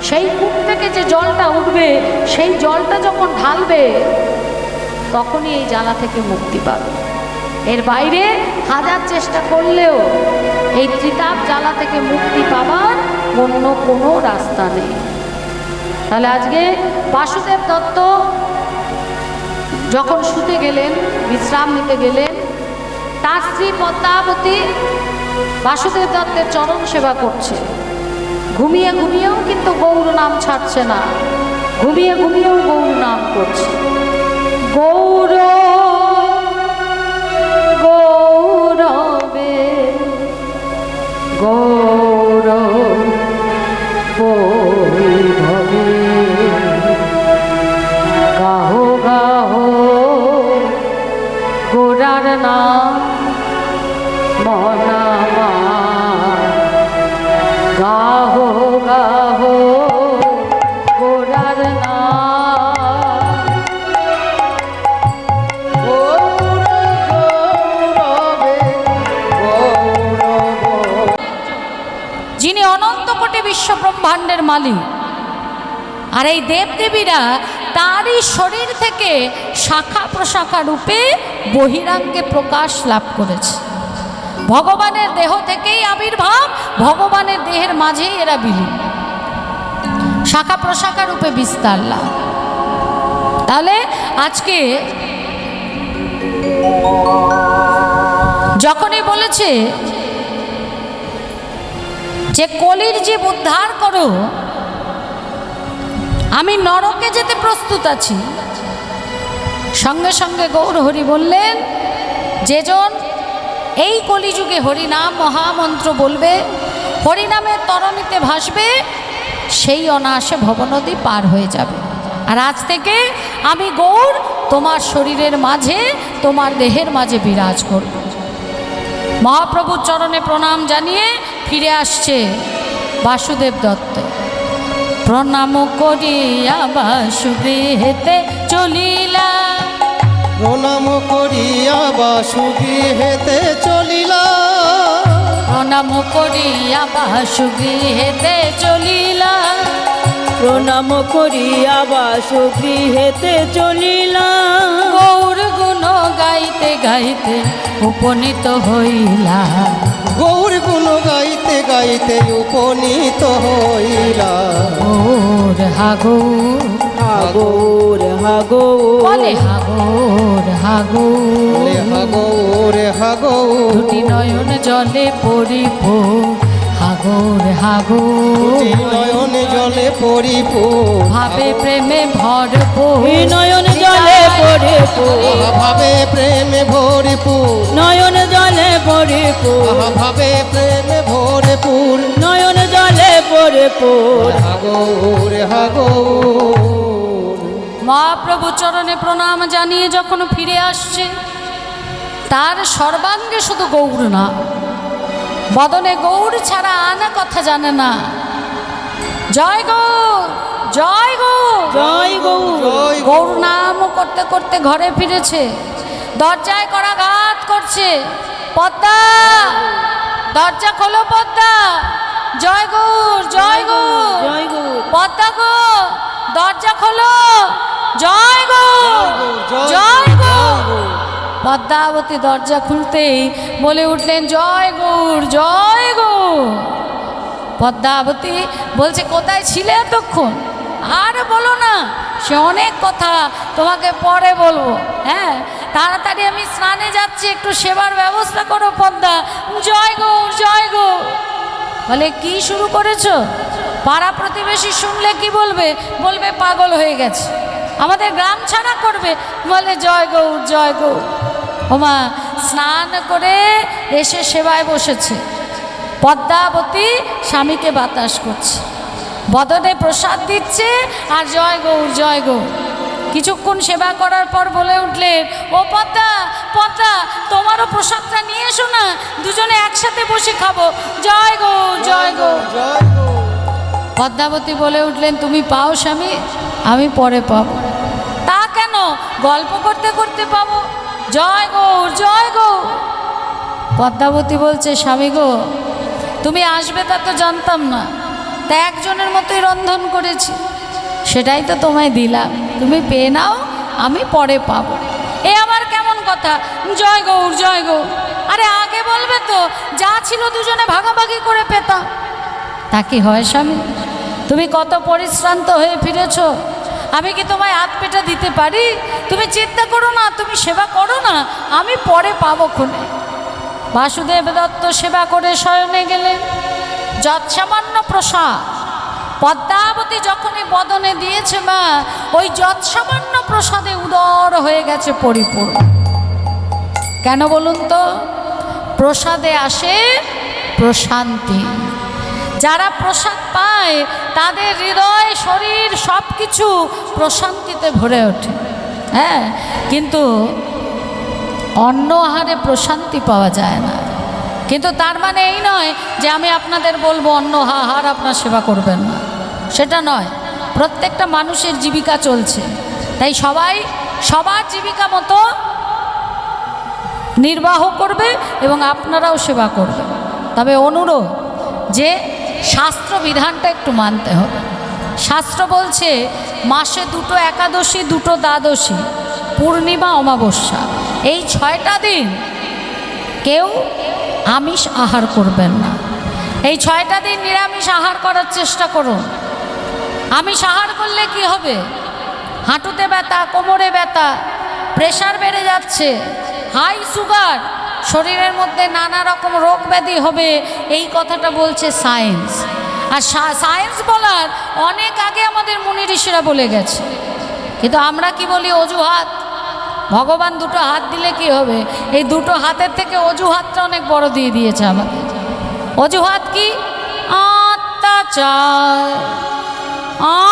সেই কূপ থেকে যে জলটা উঠবে, সেই জলটা যখন ঢালবে তখনই এই জ্বালা থেকে মুক্তি পাবে। এর বাইরে হাজার চেষ্টা করলেও এই ত্রিতাপ জ্বালা থেকে মুক্তি পাবার অন্য কোনো রাস্তা নেই। তাহলে আজকে বাসুদেব দত্ত যখন শুতে গেলেন, বিশ্রাম নিতে গেলেন, তার স্ত্রী পদ্মাবতী বাসুদেব দত্তের চরণ সেবা করছে। ঘুমিয়ে ঘুমিয়েও কিন্তু গৌর নাম ছাড়ছে না, ঘুমিয়ে ঘুমিয়েও গৌর নাম করছে। গৌর গৌরবে গৌর বৈভবে গাহো গাহো গোরার নাম মন আমার গাহো গাহো গোরার নাম। গৌর গৌরবে গৌরব। যিনি অনন্ত কোটি বিশ্ব ব্রহ্মাণ্ডের মালিক, আর এই দেবদেবীরা তারই শরীর থেকে শাখা প্রশাখা রূপে বহিরাঙ্গে প্রকাশ লাভ করেছে। ভগবানের দেহ থেকেই আবির্ভাব, ভগবানের দেহের মাঝেই এরা বিলীন, শাখা প্রশাখা রূপে বিস্তার লাভ। তাহলে আজকে যখনই বলেছে যে কলির জীব উদ্ধার করো, আমি নরকে যেতে প্রস্তুত আছি, সঙ্গে সঙ্গে গৌর হরি বললেন, যেজন এই কলিযুগে হরিনাম মহামন্ত্র বলবে, হরিনামের তরণীতে ভাসবে, সেই অনায়াসে ভবনদী পার হয়ে যাবে। আর আজ থেকে আমি গৌর তোমার শরীরের মাঝে, তোমার দেহের মাঝে বিরাজ করব। মহাপ্রভুর চরণে প্রণাম জানিয়ে ফিরে আসছে বাসুদেব দত্ত। প্রণাম করিয়া বাসুগৃহেতে চলিলা, প্রণাম করিয়া বাসুগৃহেতে চলিলা, প্রণাম করিয়া বাসুগৃহেতে চলিলা, প্রণাম করিয়া বাসগৃহেতে চলিলাম। গৌর গুণ গাইতে গাইতে উপনীত হইলা, গৌর গুণ গাইতে গাইতে উপনীত হইলা। গৌর হাগো হাগোর হাগোর বলে হাগোর হাগো, বলে হাগৌর হাগৌর। দুটি নয়ন জলে পরিব, হাগোর হাগো, দুটি নয়ন জলে পরিপূর্ণ, ভাবে প্রেমে ভরপুর, নয়ন জলে পরিপূর্ণ, ভাবে প্রেমে ভরপুর, নয়ন জলে পরিপূর্ণ, ভাবে প্রেমে ভরপুর। নয়ন জলে পরিপূর্ণ। হাগৌর হাগৌর। মহাপ্রভু চরণে প্রণাম জানিয়ে যখন ফিরে আসছে, তার সর্বাঙ্গে শুধু গৌর না, বদনে গৌর ছাড়া আনা কথা জানে না। জয় গৌর, জয় গৌর, জয় গৌর, জয় গৌর নাম করতে করতে ঘরে ফিরেছে, দরজায় করাঘাত করছে। পদ্মা, দরজা খোলো পদ্মা, জয় গৌর, জয় গৌর, জয় গৌর, পদ্মা গো, দরজা খোলো, জয় গৌর, জয় জয় গৌর। গৌর। পদ্মাবতী দরজা খুলতেই বলে উঠলেন, জয় গৌর, জয় গৌর। পদ্মাবতী বলছে, কোথায় ছিলে এতক্ষণ? আর বলো না, সে অনেক কথা, তোমাকে পরে বলবো। হ্যাঁ, তাড়াতাড়ি আমি স্নানে যাচ্ছি, একটু সেবার ব্যবস্থা করো পদ্মা। জয় গৌর, জয় গৌর। বলে, কি শুরু করেছো? পাড়া প্রতিবেশী শুনলে কি বলবে? বলবে পাগল হয়ে গেছে, আমাদের গ্রাম ছাড়া করবে। বলে, জয় গৌর, জয় গৌর। ওমা, স্নান করে এসে সেবায় বসেছে। পদ্মাবতী স্বামীকে বাতাস করছে, বদনে প্রসাদ দিচ্ছে, আর জয় গৌর, জয় গৌর। কিছুক্ষণ সেবা করার পর বলে উঠলেন, ও পদ্মা, পদ্মা, তোমারও প্রসাদটা নিয়ে এসো না, দুজনে একসাথে বসে খাবো। জয় গৌর, জয় গৌর। জয় গৌর। পদ্মাবতী বলে উঠলেন, তুমি পাও স্বামী, আমি পরে পাবো। তা কেন? গল্প করতে করতে পাবো। জয় গৌর, জয় গৌর। পদ্মাবতী বলছে, স্বামী গো, তুমি আসবে তা তো জানতাম না, তা একজনের মতোই রন্ধন করেছি, সেটাই তো তোমায় দিলাম, তুমি পেয়ে নাও, আমি পরে পাবো। এ আবার কেমন কথা? জয় গৌর, জয় গৌর। আরে আগে বলবে তো, যা ছিল দুজনে ভাগাভাগি করে পেতাম। তা কি হয় স্বামী? তুমি কত পরিশ্রান্ত হয়ে ফিরেছ, আমি কি তোমায় হাত পেটা দিতে পারি? তুমি চিন্তা করো না, তুমি সেবা করো না, আমি পরে পাবো ক্ষণে। বাসুদেব দত্ত সেবা করে শয়নে গেলেন। যৎসামান্য প্রসাদ পদ্মাবতী যখনই বদনে দিয়েছে মা, ওই যৎসামান্য প্রসাদে উদর হয়ে গেছে পরিপূর্ণ। কেন বলুন তো? প্রসাদে আসে প্রশান্তি। যারা প্রসাদ পায় তাদের হৃদয়, শরীর সব কিছু প্রশান্তিতে ভরে ওঠে। হ্যাঁ, কিন্তু অন্ন আহারে প্রশান্তি পাওয়া যায় না। কিন্তু তার মানে এই নয় যে আমি আপনাদের বলবো অন্ন আহার আপনার সেবা করবেন না, সেটা নয়। প্রত্যেকটা মানুষের জীবিকা চলছে, তাই সবাই সবার জীবিকা মতো নির্বাহ করবে এবং আপনারাও সেবা করবেন। তবে অনুরোধ যে শাস্ত্র বিধানটা একটু মানতে হবে। শাস্ত্র বলছে মাসে 2টো একাদশী, 2টো দ্বাদশী, পূর্ণিমা, অমাবস্যা, এই 6টা দিন কেউ আমিষ আহার করবেন না। এই 6টা দিন নিরামিষ আহার করার চেষ্টা করুন। আমিষ আহার করলে কি হবে? হাঁটুতে ব্যথা, কোমরে ব্যথা, প্রেশার বেড়ে যাচ্ছে, হাই সুগার, শরীরের মধ্যে নানা রকম রোগ ব্যাধি হবে, এই কথাটা বলছে সায়েন্স। আর সায়েন্স বলার অনেক আগে আমাদের মুনি ঋষিরা বলে গেছে, কিন্তু আমরা কি বলি? অজুহাত। ভগবান 2টো হাত দিলে কি হবে? এই 2টো হাতের থেকে অজুহাতটা অনেক বড় দিয়ে দিয়েছে আমাদের। অজুহাত কি? আত্মা চায়,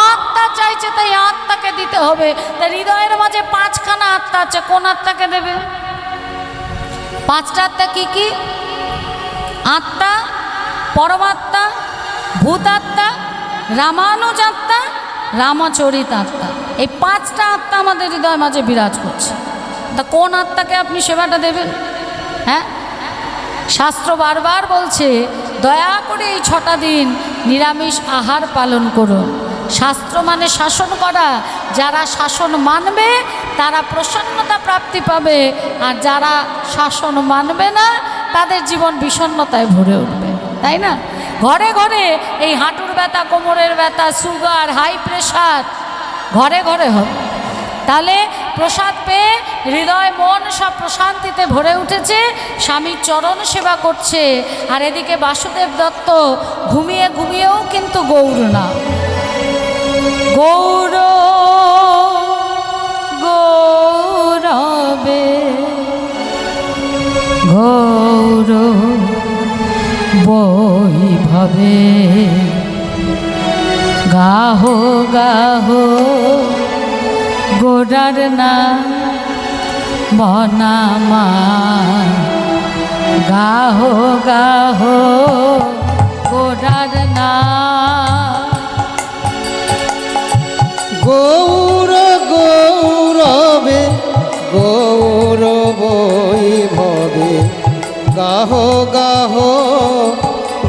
আত্মা চাইছে তাই আত্মাকে দিতে হবে। তাই হৃদয়ের মাঝে 5খানা আত্মা আছে, কোন আত্মাকে দেবে? 5টা আত্মা কি কি? আত্মা, পরমাত্মা, ভূতাত্মা, রামানুজ আত্মা, রামচরিত আত্মা। এই 5টা আত্মা আমাদের হৃদয়ের মাঝে বিরাজ করছে। তা কোন আত্মাকে আপনি সেবাটা দেবেন? হ্যাঁ, শাস্ত্র বারবার বলছে দয়া করে এই 6টা দিন নিরামিষ আহার পালন করুন। শাস্ত্র মানে শাসন করা। যারা শাসন মানবে তারা প্রসন্নতা প্রাপ্তি পাবে, আর যারা শাসন মানবে না তাদের জীবন বিষণ্ণতায় ভরে উঠবে, তাই না? ঘরে ঘরে এই হাঁটুর ব্যথা, কোমরের ব্যথা, সুগার, হাই প্রেশার ঘরে ঘরে হবে। তাহলে প্রসাদ পেয়ে হৃদয় মন সব প্রশান্তিতে ভরে উঠেছে, স্বামীর চরণ সেবা করছে। আর এদিকে বাসুদেব দত্ত ঘুমিয়ে ঘুমিয়েও কিন্তু গৌর না, গৌর গৌরবে গৌর বৈভবে গাহো গাহো গোড়ার না মনামা, গাহো গাহো গোড়ার না। গৌর গৌরবে গৌর বৈভবে গাহো গাহো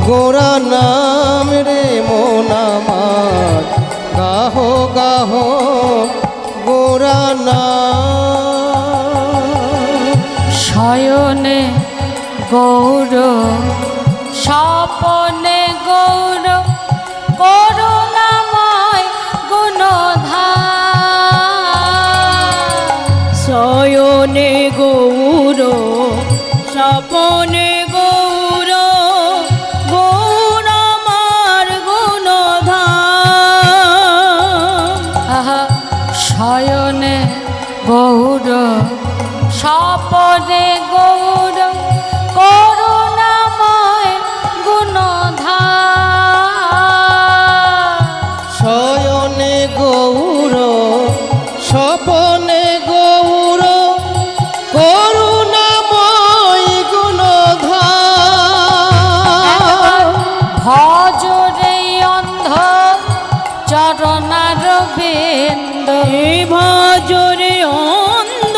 গোরা নাম রে মন আমার, গাহো গাহো গোরা নাম। শয়নে গৌর, স্বপনে গৌর, করুণাময় গুণধার। শয়নে গৌর, স্বপনে গৌর, গৌর আমার গুণধাম। আহা, শয়নে গৌর, স্বপনে গৌর, করুণাময় গুণধার। শয়নে গৌর, স্বপনে গৌর, করুণাময় গুণধার। ভজরে অন্ধ চরণার বিন্দ, ভজরে অন্ধ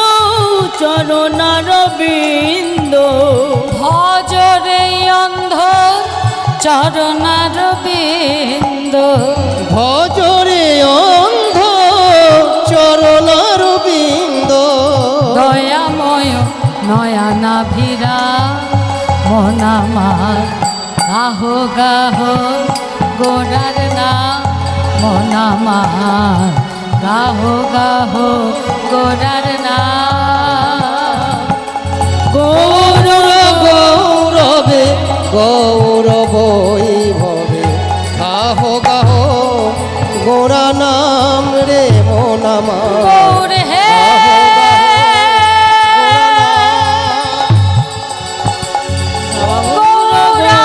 চরণার বিন্দ, ভজরে অন্ধ চরণার বিন্দ। ভজরে অন্ধ চরণার বিন্দ। দয়াময় নয়নাভিরা মন আমার, গাহো গাহো গোড়ার না মন আমার, গাহো গাহো গোড়ার না। গৌর গৌরবে গৌর বৈভবে গাহো গাহো গোরা নাম রে মন আমার। গৌর হে গৌরা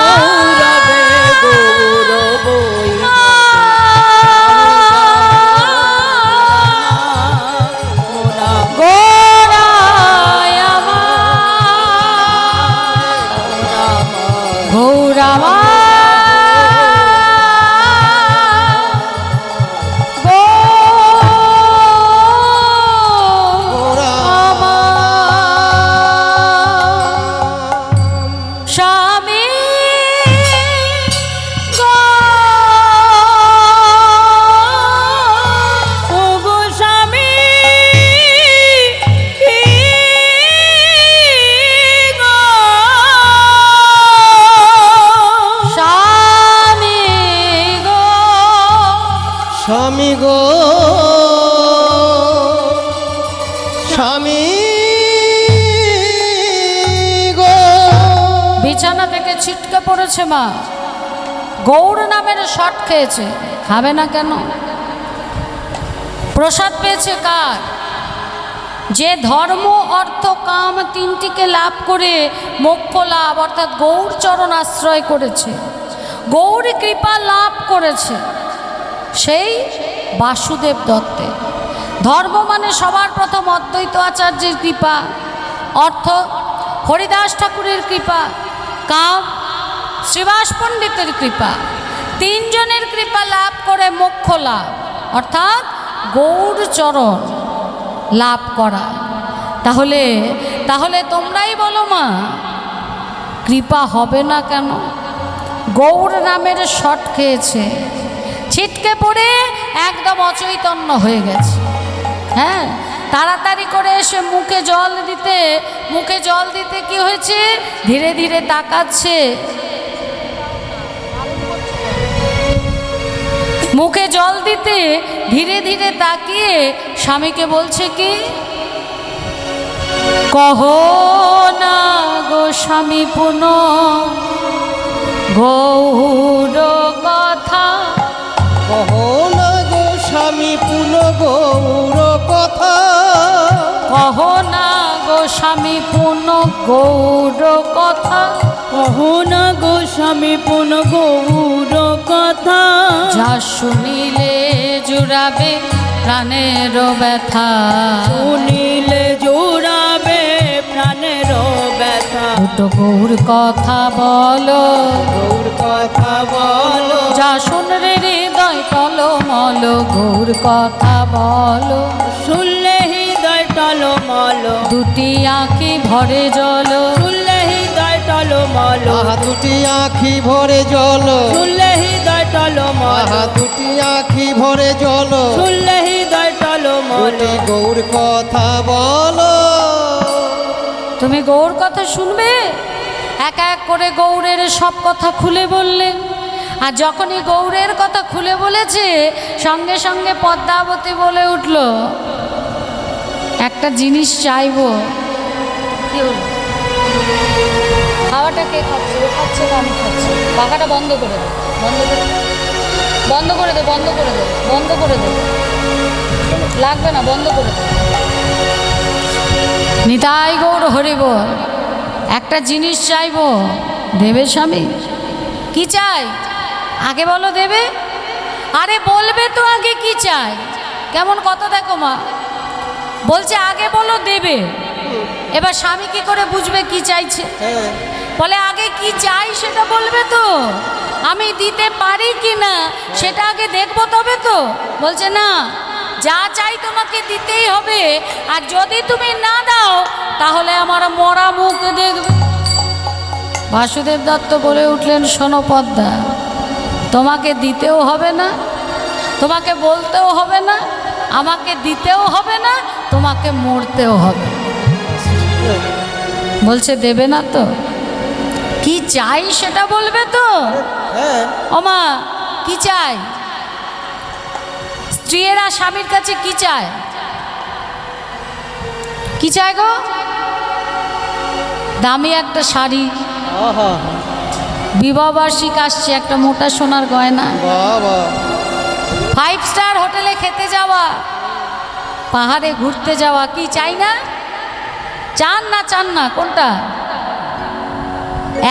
গোড়ায় আমার স্বামী গো স্বামী গো। বিছানা থেকে ছিটকে পড়েছে মা, গৌর নামের শট খেয়েছে, খাবে না কেন? প্রসাদ পেয়েছে কার? যে ধর্ম অর্থ কাম তিনটিকে লাভ করে মোক্ষ লাভ অর্থাৎ গৌর চরণ আশ্রয় করেছে, গৌরী কৃপা লাভ করেছে, সেই বাসুদেব দত্তে। ধর্ম মানে সবার প্রথম অদ্বৈত আচার্যের কৃপা, অর্থ হরিদাস ঠাকুরের কৃপা, কাম শ্রীবাস পণ্ডিতের কৃপা, তিনজনের কৃপা লাভ করে মোক্ষ লাভ অর্থাৎ গৌর চরণ লাভ করা। তাহলে তাহলে তোমরাই বলো মা, কৃপা হবে না কেন? গৌর নামের শট খেয়েছে, ছিটকে পড়ে একদম অচৈতন্য হয়ে গেছে। হ্যাঁ, তাড়াতাড়ি করে এসে মুখে জল দিতে কি হয়েছে? ধীরে ধীরে তাকাচ্ছে, মুখে জল দিতে ধীরে ধীরে তাকিয়ে স্বামীকে বলছে কি, কহ না গো স্বামী পুন গৌর কথা, কহ না গো স্বামী পুন গৌর কথা, কহ না গো স্বামী পুন গৌর কথা, কহ না গো স্বামী পুন গৌর কথা, যা শুনিলে জুড়াবে প্রাণের ব্যথা, শুনিলে জোড়াবে প্রাণের ব্যথা, দুটো গৌর কথা বলো, গৌর কথা বলো, যা শুনরে হৃদয় টলমল, গৌর কথা বলো, শুনলে হৃদয় টলমল, দুটি আঁখি ভরে জল, শুনলে হৃদয় টলমল, আহা দুটি আঁখি ভরে জল, শুনলে হৃদয় টলমল, আহা দুটি আঁখি ভরে জল, শুনলে হৃদয় টলমল, দুটি গৌর কথা বলো। তুমি গৌর কথা শুনবে? এক এক করে গৌরের সব কথা খুলে বললেন। আর যখনই গৌরের কথা খুলে বলেছে, সঙ্গে সঙ্গে পদ্মাবতী বলে উঠল, একটা জিনিস চাইবো। কি হলো? খাওয়াটা কে খাচ্ছে? ও খাচ্ছে না আমি খাচ্ছি। পাখাটা বন্ধ করে দে, বন্ধ করে দে, বন্ধ করে দে, বন্ধ করে দে, বন্ধ করে দে, লাগবে না, বন্ধ করে দে। নিতাই গৌর হরি বল। একটা জিনিস চাইবো, দেবে স্বামী? কি চাই আগে বলো, দেবে? আরে বলবে তো আগে কি চাই। কেমন কথা দেখো মা, বলছে আগে বলো দেবে। এবার স্বামী কি করে বুঝবে কি চাইছে? বলে আগে কি চাই সেটা বলবে তো, আমি দিতে পারি কি না সেটা আগে দেখবো তবে তো। বলছে না, যা চাই তোমাকে দিতেই হবে, আর যদি তুমি না দাও তাহলে আমার মরা মুখ দেখবে। বাসুদেব দত্ত বলে উঠলেন, শোনো পদ্মা, তোমাকে দিতেও হবে না, তোমাকে বলতেও হবে না, আমাকে দিতেও হবে না, তোমাকে মরতেও হবে। বলছে দেবে না তো? কি চাই সেটা বলবে তো। ওমা কি চাই? স্ত্রীরা স্বামীর কাছে কি চায়? কি চায় গো? দামি একটা শাড়ি, বিবাহবার্ষিক আসছে, একটা মোটা সোনার গয়না, 5 স্টার হোটেলে খেতে যাওয়া, পাহাড়ে ঘুরতে যাওয়া। কি চাই না? চান না? চান না? কোনটা?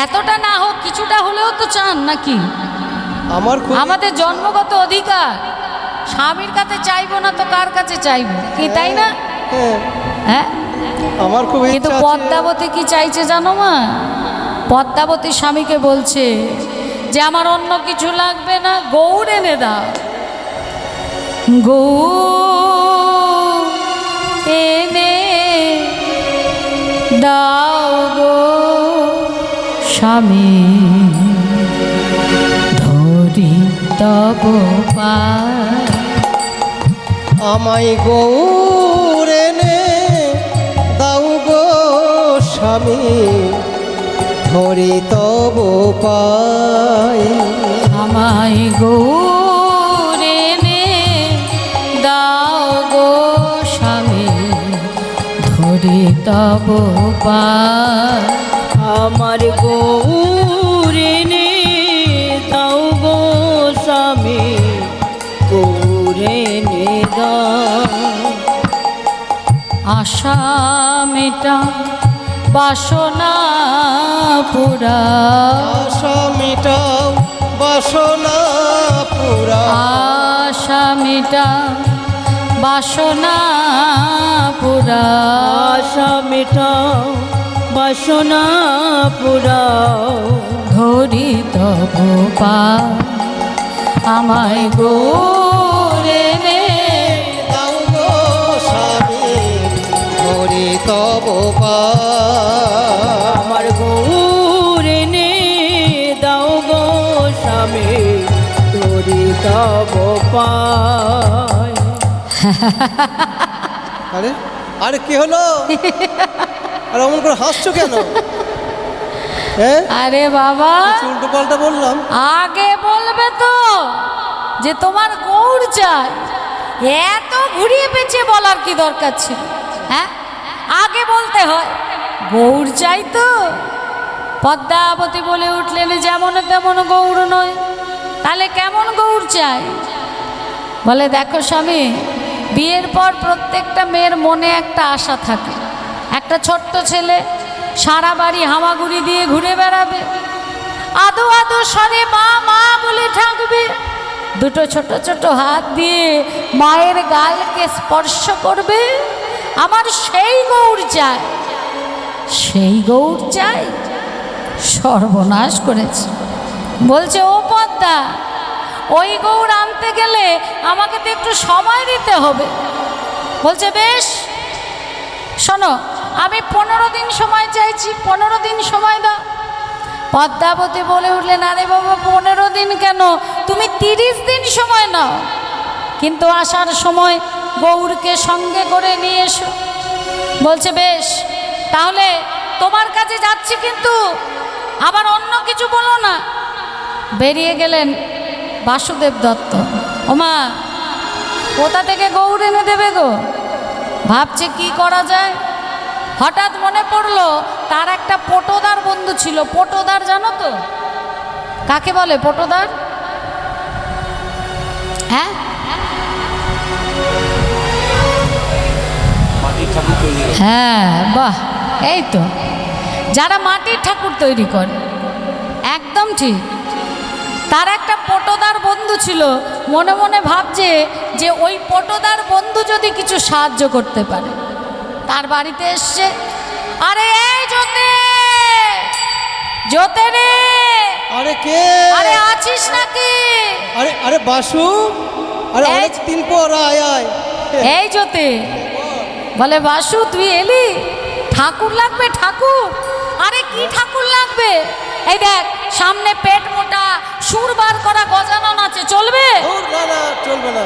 এতটা না হোক, কিছুটা হলেও তো চান নাকি? আমাদের জন্মগত অধিকার। স্বামীর কাছে চাইবো না তো কার কাছে চাইবো? কি তাই না? হ্যাঁ, আমার খুব কিন্তু পদ্মাবতী কি চাইছে জানো মা? পদ্মাবতী স্বামীকে বলছে, যে আমার অন্য কিছু লাগবে না, গৌর এনে দাও, গৌর এনে দাও গো স্বামী, ধরি তব পায়। আমায় গৌর এনে দাও গো স্বামী, ধরি তব পায়। আমায় গৌর এনে দাও গো স্বামী, ধরি তব পায়। আমার গৌর এনে দাও গো স্বামী, গৌর এনে দাও। আশা মেটা বাসনা পুরা, আশা মেটাও বাসনা পুরা, আশা মেটা বাসনা পুরা, আশা মেটাও বাসনা পুরাও। ধরি তব পায়। আমায় গৌর এনে দাও গো স্বামী, ধরি তব পায়। আমার গৌর এনে দাও গো স্বামী, তোরি তব পায়। আরে আরে কি হলো? আর অমন করে হাসছো কেন? হ্যাঁ, আরে বাবা, উল্টো পাল্টা বললাম। আগে বলবে তো যে তোমার গৌর চাই, এত ঘুরিয়ে পেঁচিয়ে বলার কি দরকার ছিল? হ্যাঁ, আগে বলতে হয় গৌর চাই তো। পদ্মাবতী বলে উঠলেন যেমন তেমন গৌর নয়, তাহলে কেমন গৌর চাই? বলে দেখো স্বামী, বিয়ের পর প্রত্যেকটা মেয়ের মনে একটা আশা থাকে, একটা ছোট্ট ছেলে সারা বাড়ি হামাগুড়ি দিয়ে ঘুরে বেড়াবে, আদো আদো স্বরে মা মা বলে থাকবে, দুটো ছোট ছোট হাত দিয়ে মায়ের গালকে স্পর্শ করবে। আমার সেই গৌর চাই, সেই গৌর চাই। সর্বনাশ করেছে। বলছে ও পদ্মা, ওই গৌর আনতে গেলে আমাকে তো একটু সময় দিতে হবে। বলছে বেশ, শোনো, আমি 15 দিন সময় চাইছি, 15 দিন সময় দাও। পদ্মাবতী বলে উঠলেন আরে বাবা 15 দিন কেন, তুমি 30 দিন সময় নাও, কিন্তু আসার সময় গৌরকে সঙ্গে করে নিয়ে এসো। বলছে বেশ, তাহলে তোমার কাছে যাচ্ছি, কিন্তু আবার অন্য কিছু বলো না। বেরিয়ে গেলেন বাসুদেব দত্ত। ওমা, কোথা থেকে গৌর এনে দেবে গো? ভাবছে কি করা যায়। হঠাৎ মনে পড়লো তার একটা পটোদার বন্ধু ছিল। পটোদার জানো তো কাকে বলে? পটোদার, হ্যাঁ, হ্যাঁ, বাহ, এই তো যারা মাটির ঠাকুর তৈরি করে, একদম ঠিক। তার একটা পটোদার বন্ধু ছিল। মনে মনে ভাবছে যে ওই পটোদার বন্ধু যদি কিছু সাহায্য করতে পারে। তার বাড়িতে এসছে, আরে এই জোতে, জোতে রে, আরে কে? আরে আছিস নাকি? আরে আরে বাসু, আরে এই- অনেক দিন পর আয় আয়। এই জোতে বলে বাসু তুই এলি, ঠাকুর লাগবে ঠাকুর। আরে কি ঠাকুর লাগবে? এই দেখ সামনে পেট মোটা সুর বার করা গজানন আছে, চলবে? ধুর, না না চলবে না।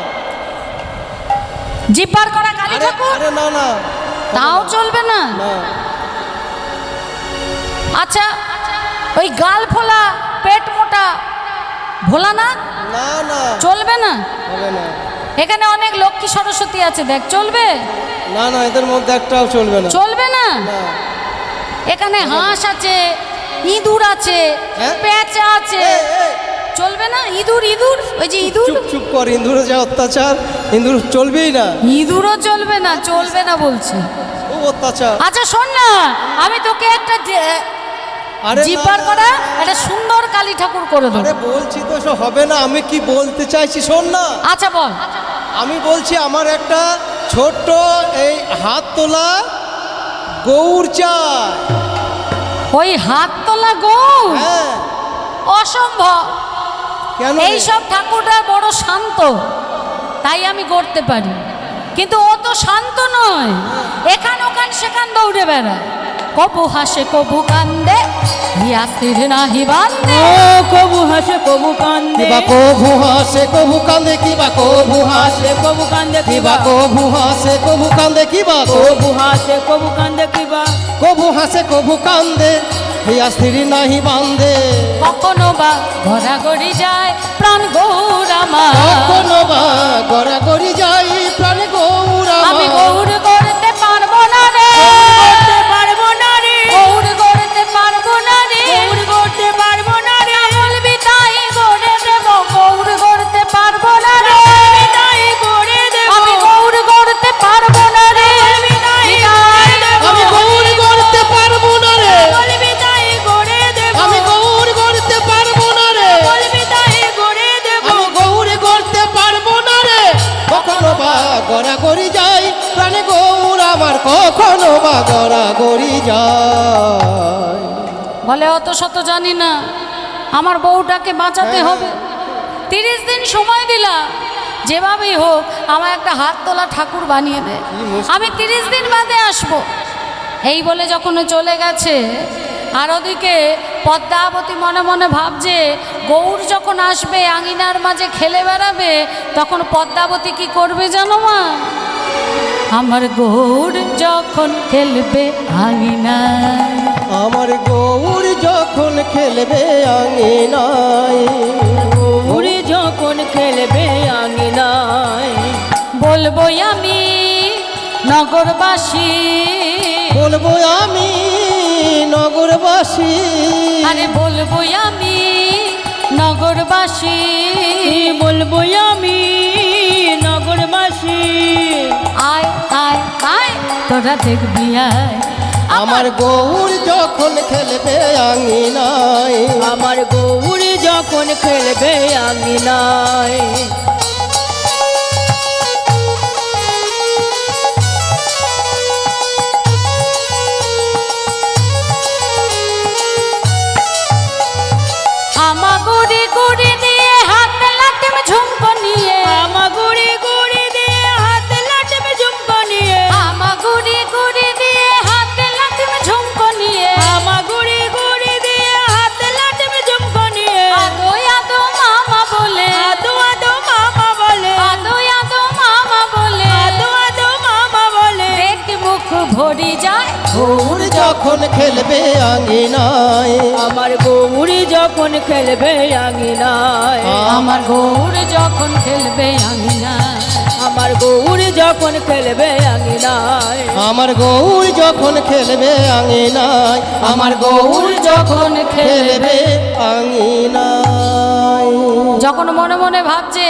জিভ বার করা কালী আরে ঠাকুর, আরে না না, তাও চলবে না? না আচ্ছা ওই গাল ফোলা পেট মোটা ভোলানাথ, না না চলবে না? হবে না। এখানে অনেক লক্ষ্মী সরস্বতী আছে, দেখ চলবে? না না, এদের মধ্যে একটাও চলবে না। চলবে না? না। এখানে হাঁস আছে, ইঁদুর আছে, হ্যাঁ? পেঁচা আছে, এই, এই, চলবে না? ইঁদুর, ইঁদুর, ওই যে ইঁদুর, চুপ চুপ কর, ইন্দুরে যা অত্যাচার, ইন্দুর চলবেই না। ইঁদুরও চলবে না, চলবে না বলছে। খুব অত্যাচার। আচ্ছা শোন না, আমি তোকে একটা আরে জিভ না, বার না। করা একটা সুন্দর কালী ঠাকুর করে দেবো। আরে বলছি তো সব হবে না। আমি কি বলতে চাইছি শোন না। আচ্ছা বল। আমি বলছি আমার একটা ছোট্ট এই হাত তোলা গৌর চাই। ওই হাত তোলা গৌর? হ্যাঁ, অসম্ভব। কেন রে? এইসব ঠাকুররা বড় শান্ত, তাই আমি গড়তে পারি, কিন্তু ও তো শান্ত নয়, এখান ওখান সেখান দৌড়ে বেড়ায়, কবু হাসে কবু কান্দে, হিয়া স্থির নাহি বান্দে। ও কবু হাসে কবু কান্দে, কিবা কভু হাসে কভু কান্দে, কিবা কভু হাসে, কবু কান্দে কিবা কিবা, কভু হাসে কভু কান্দে, কিবা কবু হাসে কবু কান্দে কিবা, কভু হাসে কভু কান্দে, হিয়া স্থির নাহি বান্দে। কখনো বা ঘোরাঘুরি যায় প্রাণ গৌর আমার, কখনো বা গড়াগড়ি যাই প্রাণে গৌর আমি আমার। গৌর করতে পারবো না রে, করতে পারবো না রে, গৌর করতে পারবো না রে, গৌর করতে পারবো না রে, বলবি তাই গড়ে দেব, গৌর করতে পারবো না রে, তাই করে দেব, আমি গৌর করতে পারবো না রে, আমি গৌর করতে পারবো না রে, বলবি তাই করে দেব, আমি গৌর করতে পারবো না রে, বলবি তাই করে দেব, আমি গৌর করতে পারবো না রে। কখনো বা গড়াগড়ি যাই প্রাণে গৌর আমার, কখনো বা গড়াগড়ি যাই। বলে অত শত জানি না, আমার বউটাকে বাঁচাতে হবে, 30 দিন সময় দিলাম, যেভাবেই হোক আমার একটা হাত তোলা ঠাকুর বানিয়ে দে, আমি 30 দিন বাদে আসবো। এই বলে যখন ও চলে গেছে, আর ওদিকে পদ্মাবতী মনে মনে ভাবছে গৌর যখন আসবে আঙিনার মাঝে খেলে বেড়াবে, তখন পদ্মাবতী কি করবে জানো মা? আমার গৌর যখন খেলবে আঙিনায়, আমার গৌর যখন খেলবে আঙিনায়, গৌরী যখন খেলবে আঙিনায়, বলবো আমি নগরবাসী, বলবো আমি নগরবাসী, আরে বলবো আমি নগরবাসী, বলবো আমি নগরবাসী, আয় আয় আয় তোরা দেখবি আয়, আমার গৌর যখন খেলবে আঙিনায়, আমার গৌরী যখন খেলবে আঙিনায়, আমা গুড়ি গুড়ি দিয়ে হাত লাটিম ঝুমকো নিয়ে, আমা গুড়ি গুড়ি দিয়ে হাত লাটিম ঝুমকো নিয়ে, আমা গুড়ি গুড়ি দিয়ে হাত লাটিম ঝুমকো নিয়ে, আমা গুড়ি গুড়ি দিয়ে হাত লাটিম ঝুমকো নিয়ে, আদো আদো মামা বলে, আদো আদো মামা বলে, আদো আদো মামা বলে, আদো আদো মামা বলে, দেখে মুখ ভরি যায়, গৌর যখন খেলবে আঙিনায়, আমার গৌরী যখন খেলবে আঙিনায়, আমার গৌর যখন খেলবে আঙিনায়, আমার গৌরী যখন খেলবে আঙিনায়, আমার গৌর যখন খেলবে আঙিনায়, আমার গৌর যখন খেলবে আঙিনায়। যখন মনে মনে ভাবছে,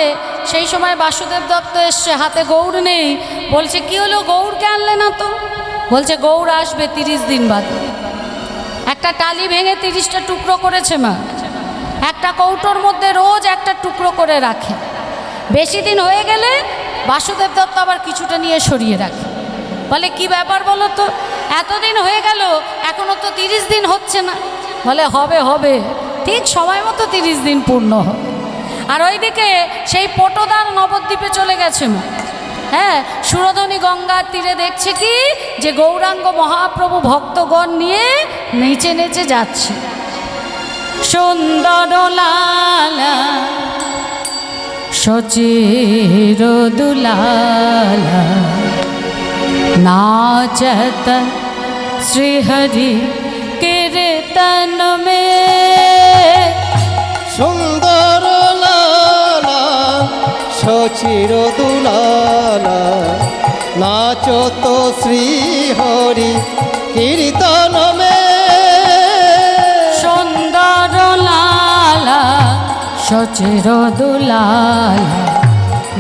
সেই সময় বাসুদেব দত্ত এসছে, হাতে গৌর নেই, বলছে কি হলো গৌরকে আনলে না তো? বলছে গৌর আসবে 30 দিন বাদে। একটা টালি ভেঙে 30টা টুকরো করেছে মা, একটা কৌটোর মধ্যে রোজ একটা টুকরো করে রাখে, বেশি দিন হয়ে গেলে বাসুদেব দত্ত আবার কিছুটা নিয়ে সরিয়ে রাখে। বলে কি ব্যাপার বলো তো, এতদিন হয়ে গেল এখনো তো 30 দিন হচ্ছে না। বলে হবে হবে, ঠিক সময় মতো 30 দিন পূর্ণ হবে। আর ওইদিকে সেই পটোদার নবদ্বীপে চলে গেছে মা, হ্যাঁ, সুরধনী গঙ্গার তীরে দেখছে কি যে গৌরাঙ্গ মহাপ্রভু ভক্তগণ নিয়ে নেচে নেচে যাচ্ছে। সুন্দর লালা সচির দুলালা नाचत श्रीहरि कीर्तन में। সুন্দর লালা সচির দুলালা নাচো তো শ্রী হরি কীর্তন মে। সুন্দর লালা সচির দুলালা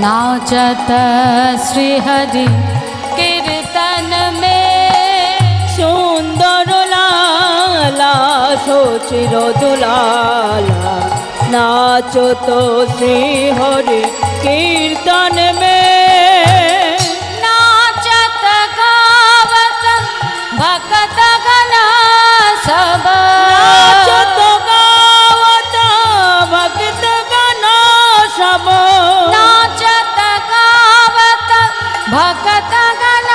नाचत श्रीहरि कीर्तन में। সুন্দর লালা সচির দুলালা নাচো তো শ্রী হরি কীর্তন মে। नाचत गावत भक्त गण सब नाचत गावत सब नाचत गावत भक्त गण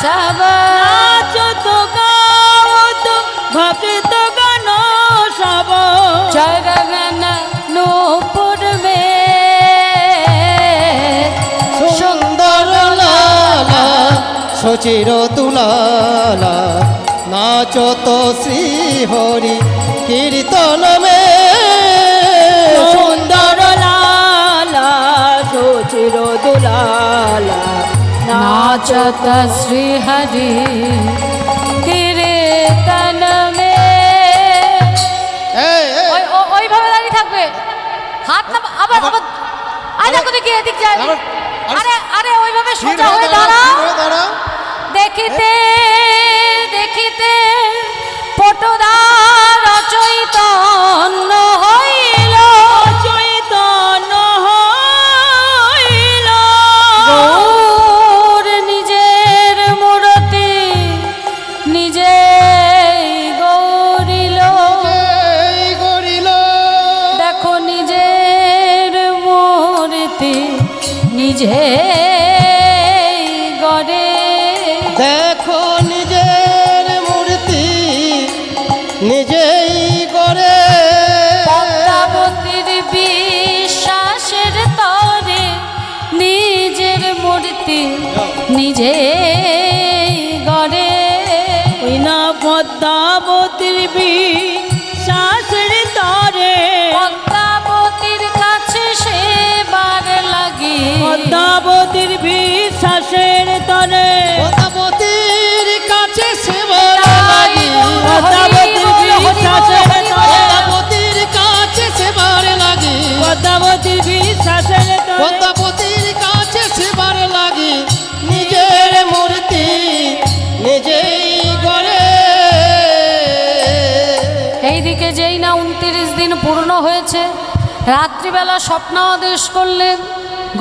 सब नाचत गावत भक्त गण सब चरण नूपुर में সুন্দর লালা সচির তুলালা নাচত শ্রী হরি কীর্তন মে সুন্দর লালা সুচির দুলালা नाचत श्री हरि कीर्तन में ওইভাবে দাঁড়িয়ে থাকবে হাত না আবার আবার আই দেখো দেখি এদিক যায় আরে আরে ওইভাবে সোজা হয়ে দাঁড়াও দেখিতে দেখিতে পটুদার চৈতন্য হইল চৈতন্য হইল গৌর নিজের মূরতি নিজে গৌরিল এই গরিল দেখো নিজের মূর্তি নিজে গড়ে দেখো নিজের মূর্তি নিজেই করে পদ্মাবতীর বিশ্বাসের তরে নিজের মূর্তি নিজে গড়ে ওই না পদ্মাবতীর বিশ্বাসের তরে পদ্মাবতীর কাছে সেবার লাগি পদ্মাবতীর বিশ্বাসের তরে পদ্মাবতীর কাছে সেবার লাগি পদ্মাবতীর বিশ্বাসের তরে পদ্মাবতীর কাছে সেবার লাগি পদ্মাবতীর বিশ্বাসের তরে পদ্মাবতীর কাছে সেবার লাগি নিজের মূর্তি নিজেই করে এইদিকে যেই না 29 দিন পূর্ণ হয়েছে রাত্রিবেলা স্বপ্নাদেশ করলেন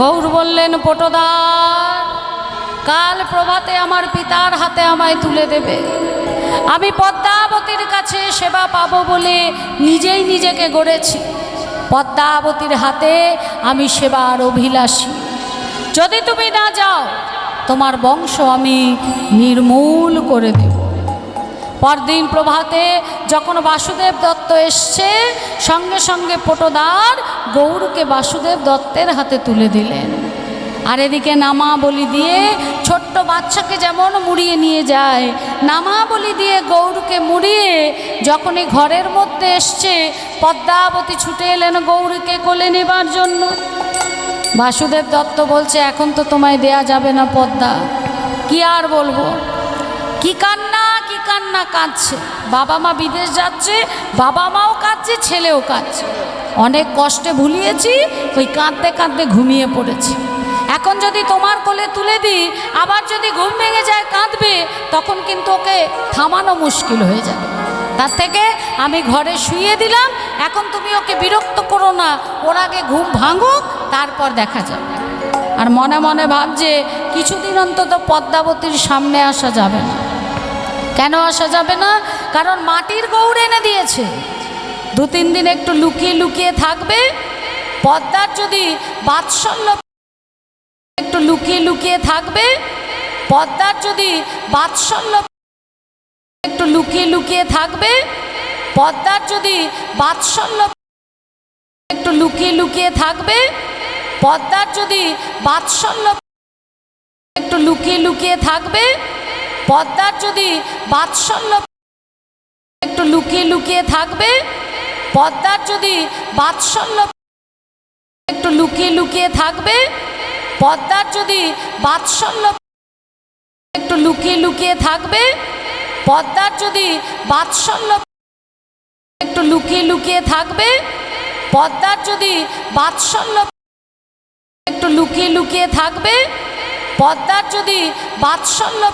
গৌর বললেন পটদার কাল প্রভাতে আমার পিতার হাতে আমায় তুলে দেবে আমি পদ্মাবতীর কাছে সেবা পাবো বলে নিজেই নিজেকে গড়েছি পদ্মাবতীর হাতে আমি সেবার অভিলাষী যদি তুমি না যাও তোমার বংশ আমি নির্মূল করে দেব পরদিন প্রভাতে যখন বাসুদেব দত্ত এসছে সঙ্গে সঙ্গে পটদার গৌরকে বাসুদেব দত্তের হাতে তুলে দিলেন আর এদিকে নামা বলি দিয়ে ছোট্ট বাচ্চাকে যেমন মুড়িয়ে নিয়ে যায় নামা বলি দিয়ে গৌরকে মুড়িয়ে যখনই ঘরের মধ্যে এসছে পদ্মাবতী ছুটে এলেন গৌরকে কোলে নেবার জন্য বাসুদেব দত্ত বলছে এখন তো তোমায় দেয়া যাবে না পদ্মা কি আর বলবো কি কান্না কাঁদছে বাবা মা বিদেশ যাচ্ছে বাবা মাও কাঁদছে ছেলেও কাঁদছে অনেক কষ্টে ভুলিয়েছি ওই কাঁদতে কাঁদতে ঘুমিয়ে পড়েছে এখন যদি তোমার কোলে তুলে দিই আবার যদি ঘুম ভেঙে যায় কাঁদবে তখন কিন্তু ওকে থামানো মুশকিল হয়ে যাবে তার থেকে আমি ঘরে শুইয়ে দিলাম এখন তুমি ওকে বিরক্ত করো না ওর আগে ঘুম ভাঙুক তারপর দেখা যাবে আর মনে মনে ভাবছে কিছুদিন অন্তত পদ্মাবতীর সামনে আসা যাবে না কেন আসা যাবে না কারণ মাটির গৌর এনে দিয়েছে 2-3 দিন একটু লুকিয়ে লুকিয়ে থাকবে পদ্মার যদি বাৎসল্য একটু লুকিয়ে লুকিয়ে থাকবে পদ্মার যদি বাৎসল্য একটু লুকিয়ে লুকিয়ে থাকবে পদ্মার যদি বাৎসল্য একটু লুকিয়ে লুকিয়ে থাকবে পদ্মার যদি বাৎসল্য একটু লুকিয়ে লুকিয়ে থাকবে পদ্মার যদি বাৎসল্য একটু লুকিয়ে লুকিয়ে থাকবে পদ্মার যদি বাৎসল্য একটু লুকিয়ে লুকিয়ে থাকবে পদ্মার যদি বাৎসল্য একটু লুকিয়ে লুকিয়ে থাকবে পদ্মার যদি বাৎসল্য একটু লুকিয়ে লুকিয়ে থাকবে পদ্মার যদি বাৎসল্য একটু লুকিয়ে লুকিয়ে থাকবে পদ্মার যদি বাৎসল্য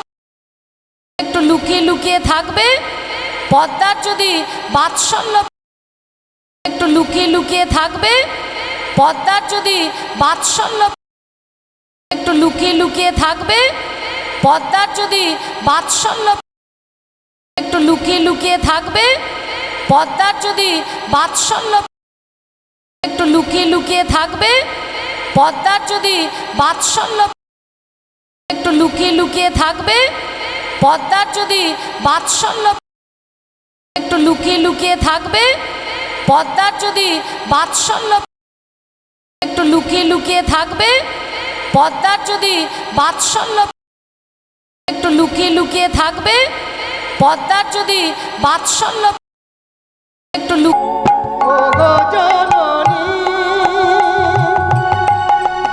একটু লুকিয়ে লুকিয়ে থাকবে পদ্মার যদি বাৎসল্য একটু লুকিয়ে লুকিয়ে থাকবে পদ্মার যদি বাৎসল্য একটু লুকিয়ে লুকিয়ে থাকবে পদ্মার যদি বাৎসল্য একটু লুকিয়ে লুকিয়ে থাকবে পদ্মার যদি বাৎসল্য একটু লুকিয়ে লুকিয়ে থাকবে, পদ্মার যদি বাৎসল্য একটু লুকিয়ে লুকিয়ে থাকবে, পদ্মার যদি বাৎসল্য একটু লুকিয়ে লুকিয়ে থাকবে, পদ্মার যদি বাৎসল্য একটু লুকিয়ে লুকিয়ে থাকবে, পদ্মার যদি বাৎসল্য একটু লুকিয়ে লুকিয়ে থাকবে, পদ্মার যদি বাৎসল্য একটু ও গো জননী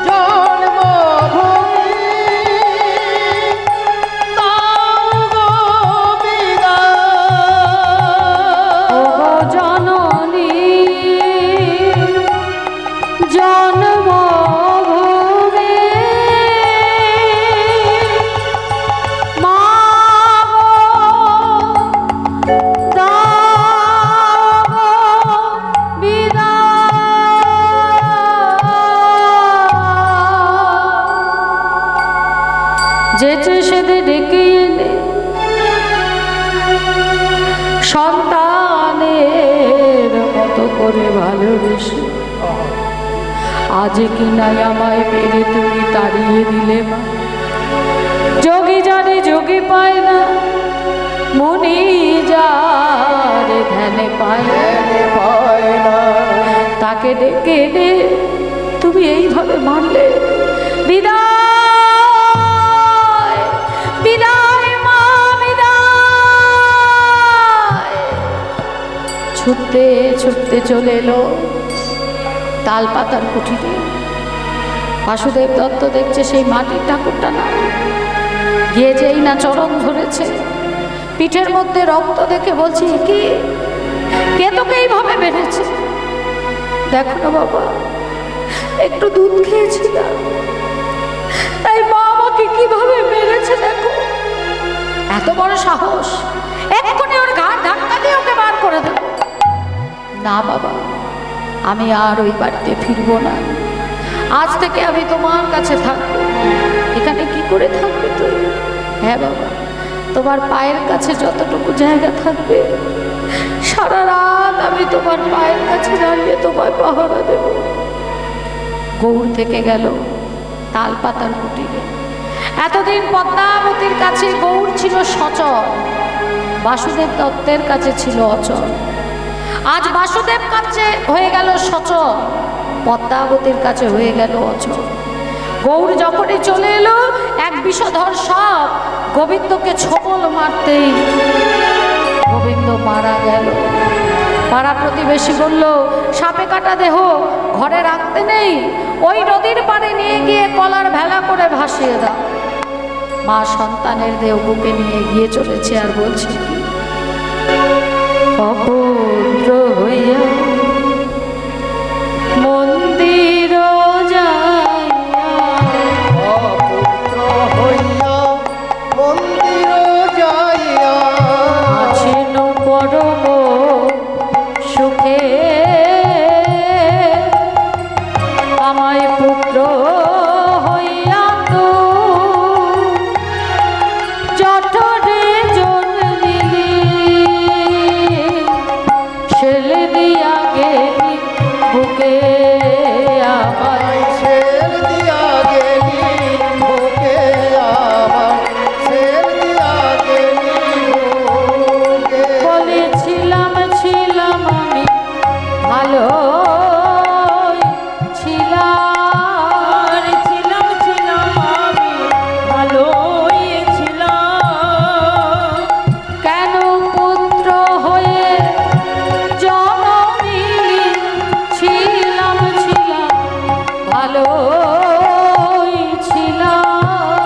জন্মভূমি দাও গো বিদায়। ও জননী জন্মভূমি মা গো দাও গো বিদায়। যেচে সেদে ডেকে এনে সন্তানের মতো করে ভালোবেসে আজ কি নাই আমায় মেরে তুমি তাড়িয়ে দিলে মা। যোগী জানে যোগী পায় না, মনি যারে ধ্যানে পায় না, তাকে ডেকে এনে তুমি এইভাবে মারলে। বিদায় বিদায় মা বিদায়। ছুটতে ছুটতে চলে এলো তালপাতার কুঠিরে। বাসুদেব দত্ত দেখছে সেই মাটির ঠাকুরটা না, গিয়ে যেই না চরণ ধরেছে, পিঠের মধ্যে রক্ত দেখে বলছি কি কে তোকে এইভাবে বেড়েছে? দেখো না বাবা, একটু দুধ খেয়েছিলাম, তাই মা আমাকে কিভাবে মেরেছে দেখো। এত বড় সাহস, এক্ষুনি ওর ঘাড় ধাক্কা দিয়ে ওকে বার করে দেব। না বাবা, আমি আর ওই বাড়িতে ফিরবো না, আজ থেকে আমি তোমার কাছে থাকবো। এখানে কি করে থাকবে তুই? হ্যাঁ বাবা, তোমার পায়ের কাছে যতটুকু জায়গা থাকবে, সারা রাত আমি তোমার পায়ের কাছে দাঁড়িয়ে তোমায় পাহারা দেব। গৌর থেকে গেল তালপাতার কুটিরে। এতদিন পদ্মাবতীর কাছে গৌর ছিল সচল, বাসুদেব দত্তের কাছে ছিল অচল। আজ বাসুদেব কাছে হয়ে গেল সচল, পদ্মাবতীর কাছে হয়ে গেল অচল। গৌর যখনই চলে এলো, এক বিষধর সাপ গোবিন্দকে ছোবল মারতেই গোবিন্দ মারা গেল। পাড়া প্রতিবেশী বলল, সাপে কাটা দেহ ঘরে রাখতে নেই, ওই নদীর পাড়ে নিয়ে গিয়ে কলার ভেলা করে ভাসিয়ে দাও। মা সন্তানের দেহ বুকে নিয়ে গিয়ে চলেছে আর বলছে কি, অপুত্র হইয়া মন্দির যাইয়া, অপুত্র হইয়া মন্দির যাইয়া আছেন পরম সুখে, আমায় পুত্র হইয়া তো জঠরে জন্মিলি, ছেলে দিয়া গেলি বুকে আমার। শের দিয়া গেলি বুকে আমার, শের দিয়া গেলি বুকে। বলেছিলাম ছিলাম আমি ভালো ছিলাম, ছিলাম ছিলাম আমি ভালোই ছিলাম। কেন পুত্র হয়ে জনমিলি, ছিলাম ছিলাম ভালোই ছিলাম।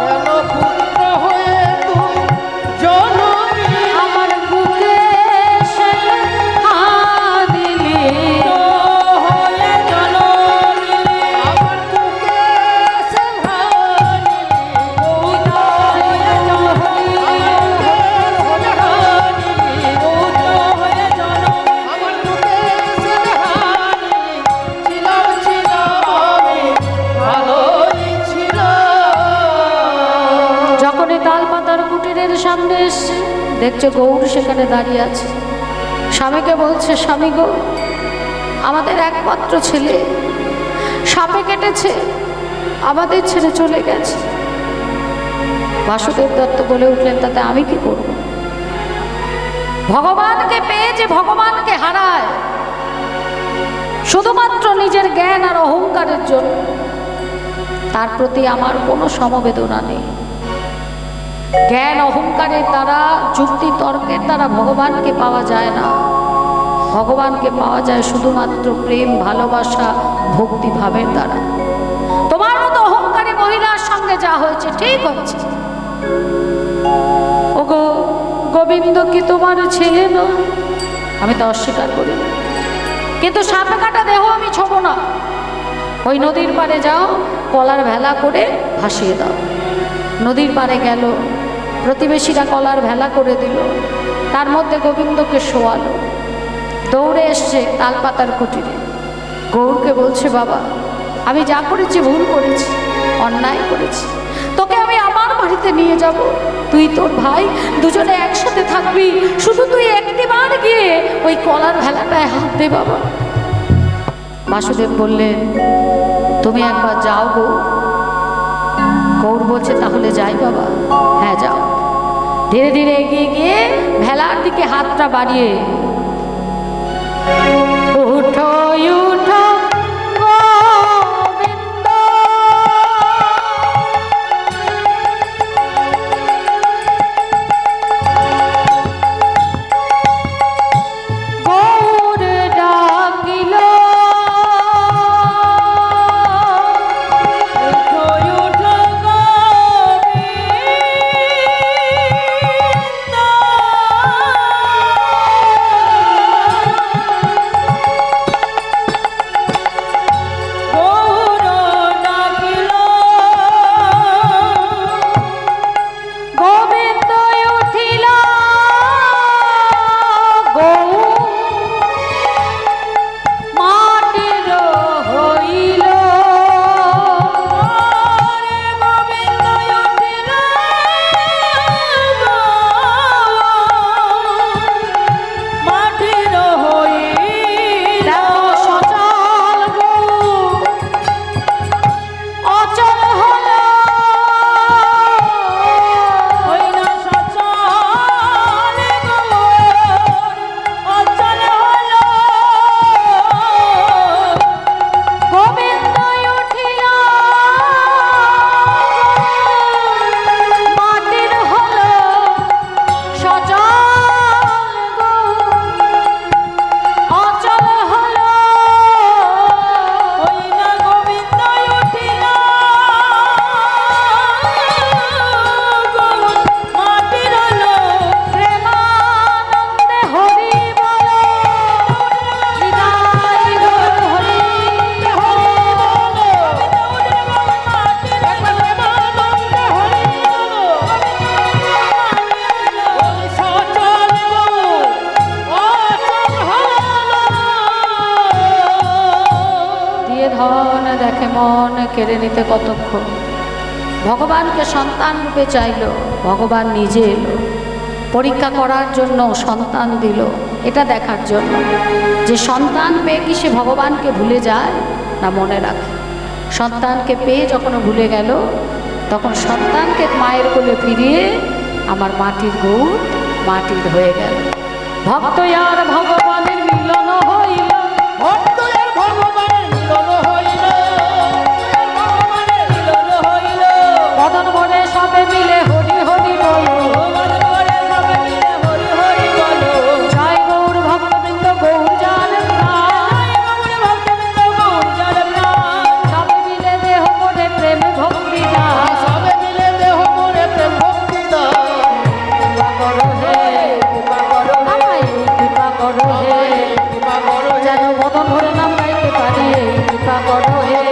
কেন পুত্র হয়ে তুই জনমী, আমার বুকে সে দিলি, হয়ে জনমিলি, আমার বুকে সেলহানিলি, পুত্র হয়ে জনমিলি, পুত্র হয়ে জনমিলি। আমার বুকে সেলহানিলি, ছিলাম ছিলাম আমি ভালোই ছিলাম। যখনই তালপাতার কুটিরের সামনে এসছে, দেখছে গৌর সেখানে দাঁড়িয়ে আছে। স্বামীকে বলছে, স্বামী গো আমাদের একমাত্র ছেলে সাপে কেটেছে, আমাদের ছেড়ে চলে গেছে। বাসুদেব দত্ত বলে উঠলেন, তাতে আমি কি করব? ভগবানকে পেয়ে যে ভগবানকে হারায় শুধুমাত্র নিজের জ্ঞান আর অহংকারের জন্য, তার প্রতি আমার কোনো সমবেদনা নেই। জ্ঞান অহংকারের দ্বারা, যুক্তি তর্কের দ্বারা ভগবানকে পাওয়া যায় না। ভগবানকে পাওয়া যায় শুধুমাত্র প্রেম, ভালোবাসা, ভক্তিভাবের দ্বারা। তোমার মতো অহংকারী মহিলার সঙ্গে যা হয়েছে ঠিক হচ্ছে। ওগো গোবিন্দ কি তোমার ছেলে না? আমি তো অস্বীকার করি না, কিন্তু সাপে কাটা দেহ আমি ছোব না। ওই নদীর পাড়ে যাও, কলার ভেলা করে ভাসিয়ে দাও। নদীর পাড়ে গেল, প্রতিবেশীরা কলার ভেলা করে দিল, তার মধ্যে গোবিন্দকে শোয়ালো। দৌড়ে এসছে তালপাতার কুটিরে, গৌরকে বলছে, বাবা আমি যা করেছি ভুল করেছি, অন্যায় করেছি, তোকে আমি আমার বাড়িতে নিয়ে যাব, তুই তোর ভাই দুজনে একসাথে থাকবি, শুধু তুই একটিবার গিয়ে ওই কলার ভেলাটায় হাত দে বাবা। বাসুদেব বললেন, তুমি একবার যাও গৌ। গৌর বলছে, তাহলে যাই বাবা। হ্যাঁ যাও। ধীরে ধীরে এগিয়ে গিয়ে ভেলার দিকে হাতটা বাড়িয়ে, উঠো উঠো গোবিন্দ, গৌর ডাকিল, দেখে মন কেড়ে নিতে কতক্ষণ। ভগবানকে সন্তান রূপে চাইল, ভগবান নিজে এলো পরীক্ষা করার জন্য, সন্তান দিল এটা দেখার জন্য যে সন্তান পেয়ে কি সে ভগবানকে ভুলে যায় না মনে রাখে। সন্তানকে পেয়ে যখন ভুলে গেল, তখন সন্তানকে মায়ের কোলে ফিরিয়ে আমার মাটির গৌর মাটির হয়ে গেল। ভক্ত আর ভগবানের মিলন হইল, ভক্ত আর ভগবানের মিলন হইল, বদন ভরে সবে মিলে হরি হরি বলো, জয় গৌর ভক্তবৃন্দ গৌর যার প্রাণ, সবে মিলে দেহ মনে প্রেম ভক্তি দান, সবে মিলে দেহ মনে প্রেম ভক্তি দান। কৃপা করো হে, আমায় কৃপা করো হে, কৃপা করো হে, যেন বদন ভরে নাম গাইতে পারি, কৃপা করো হে।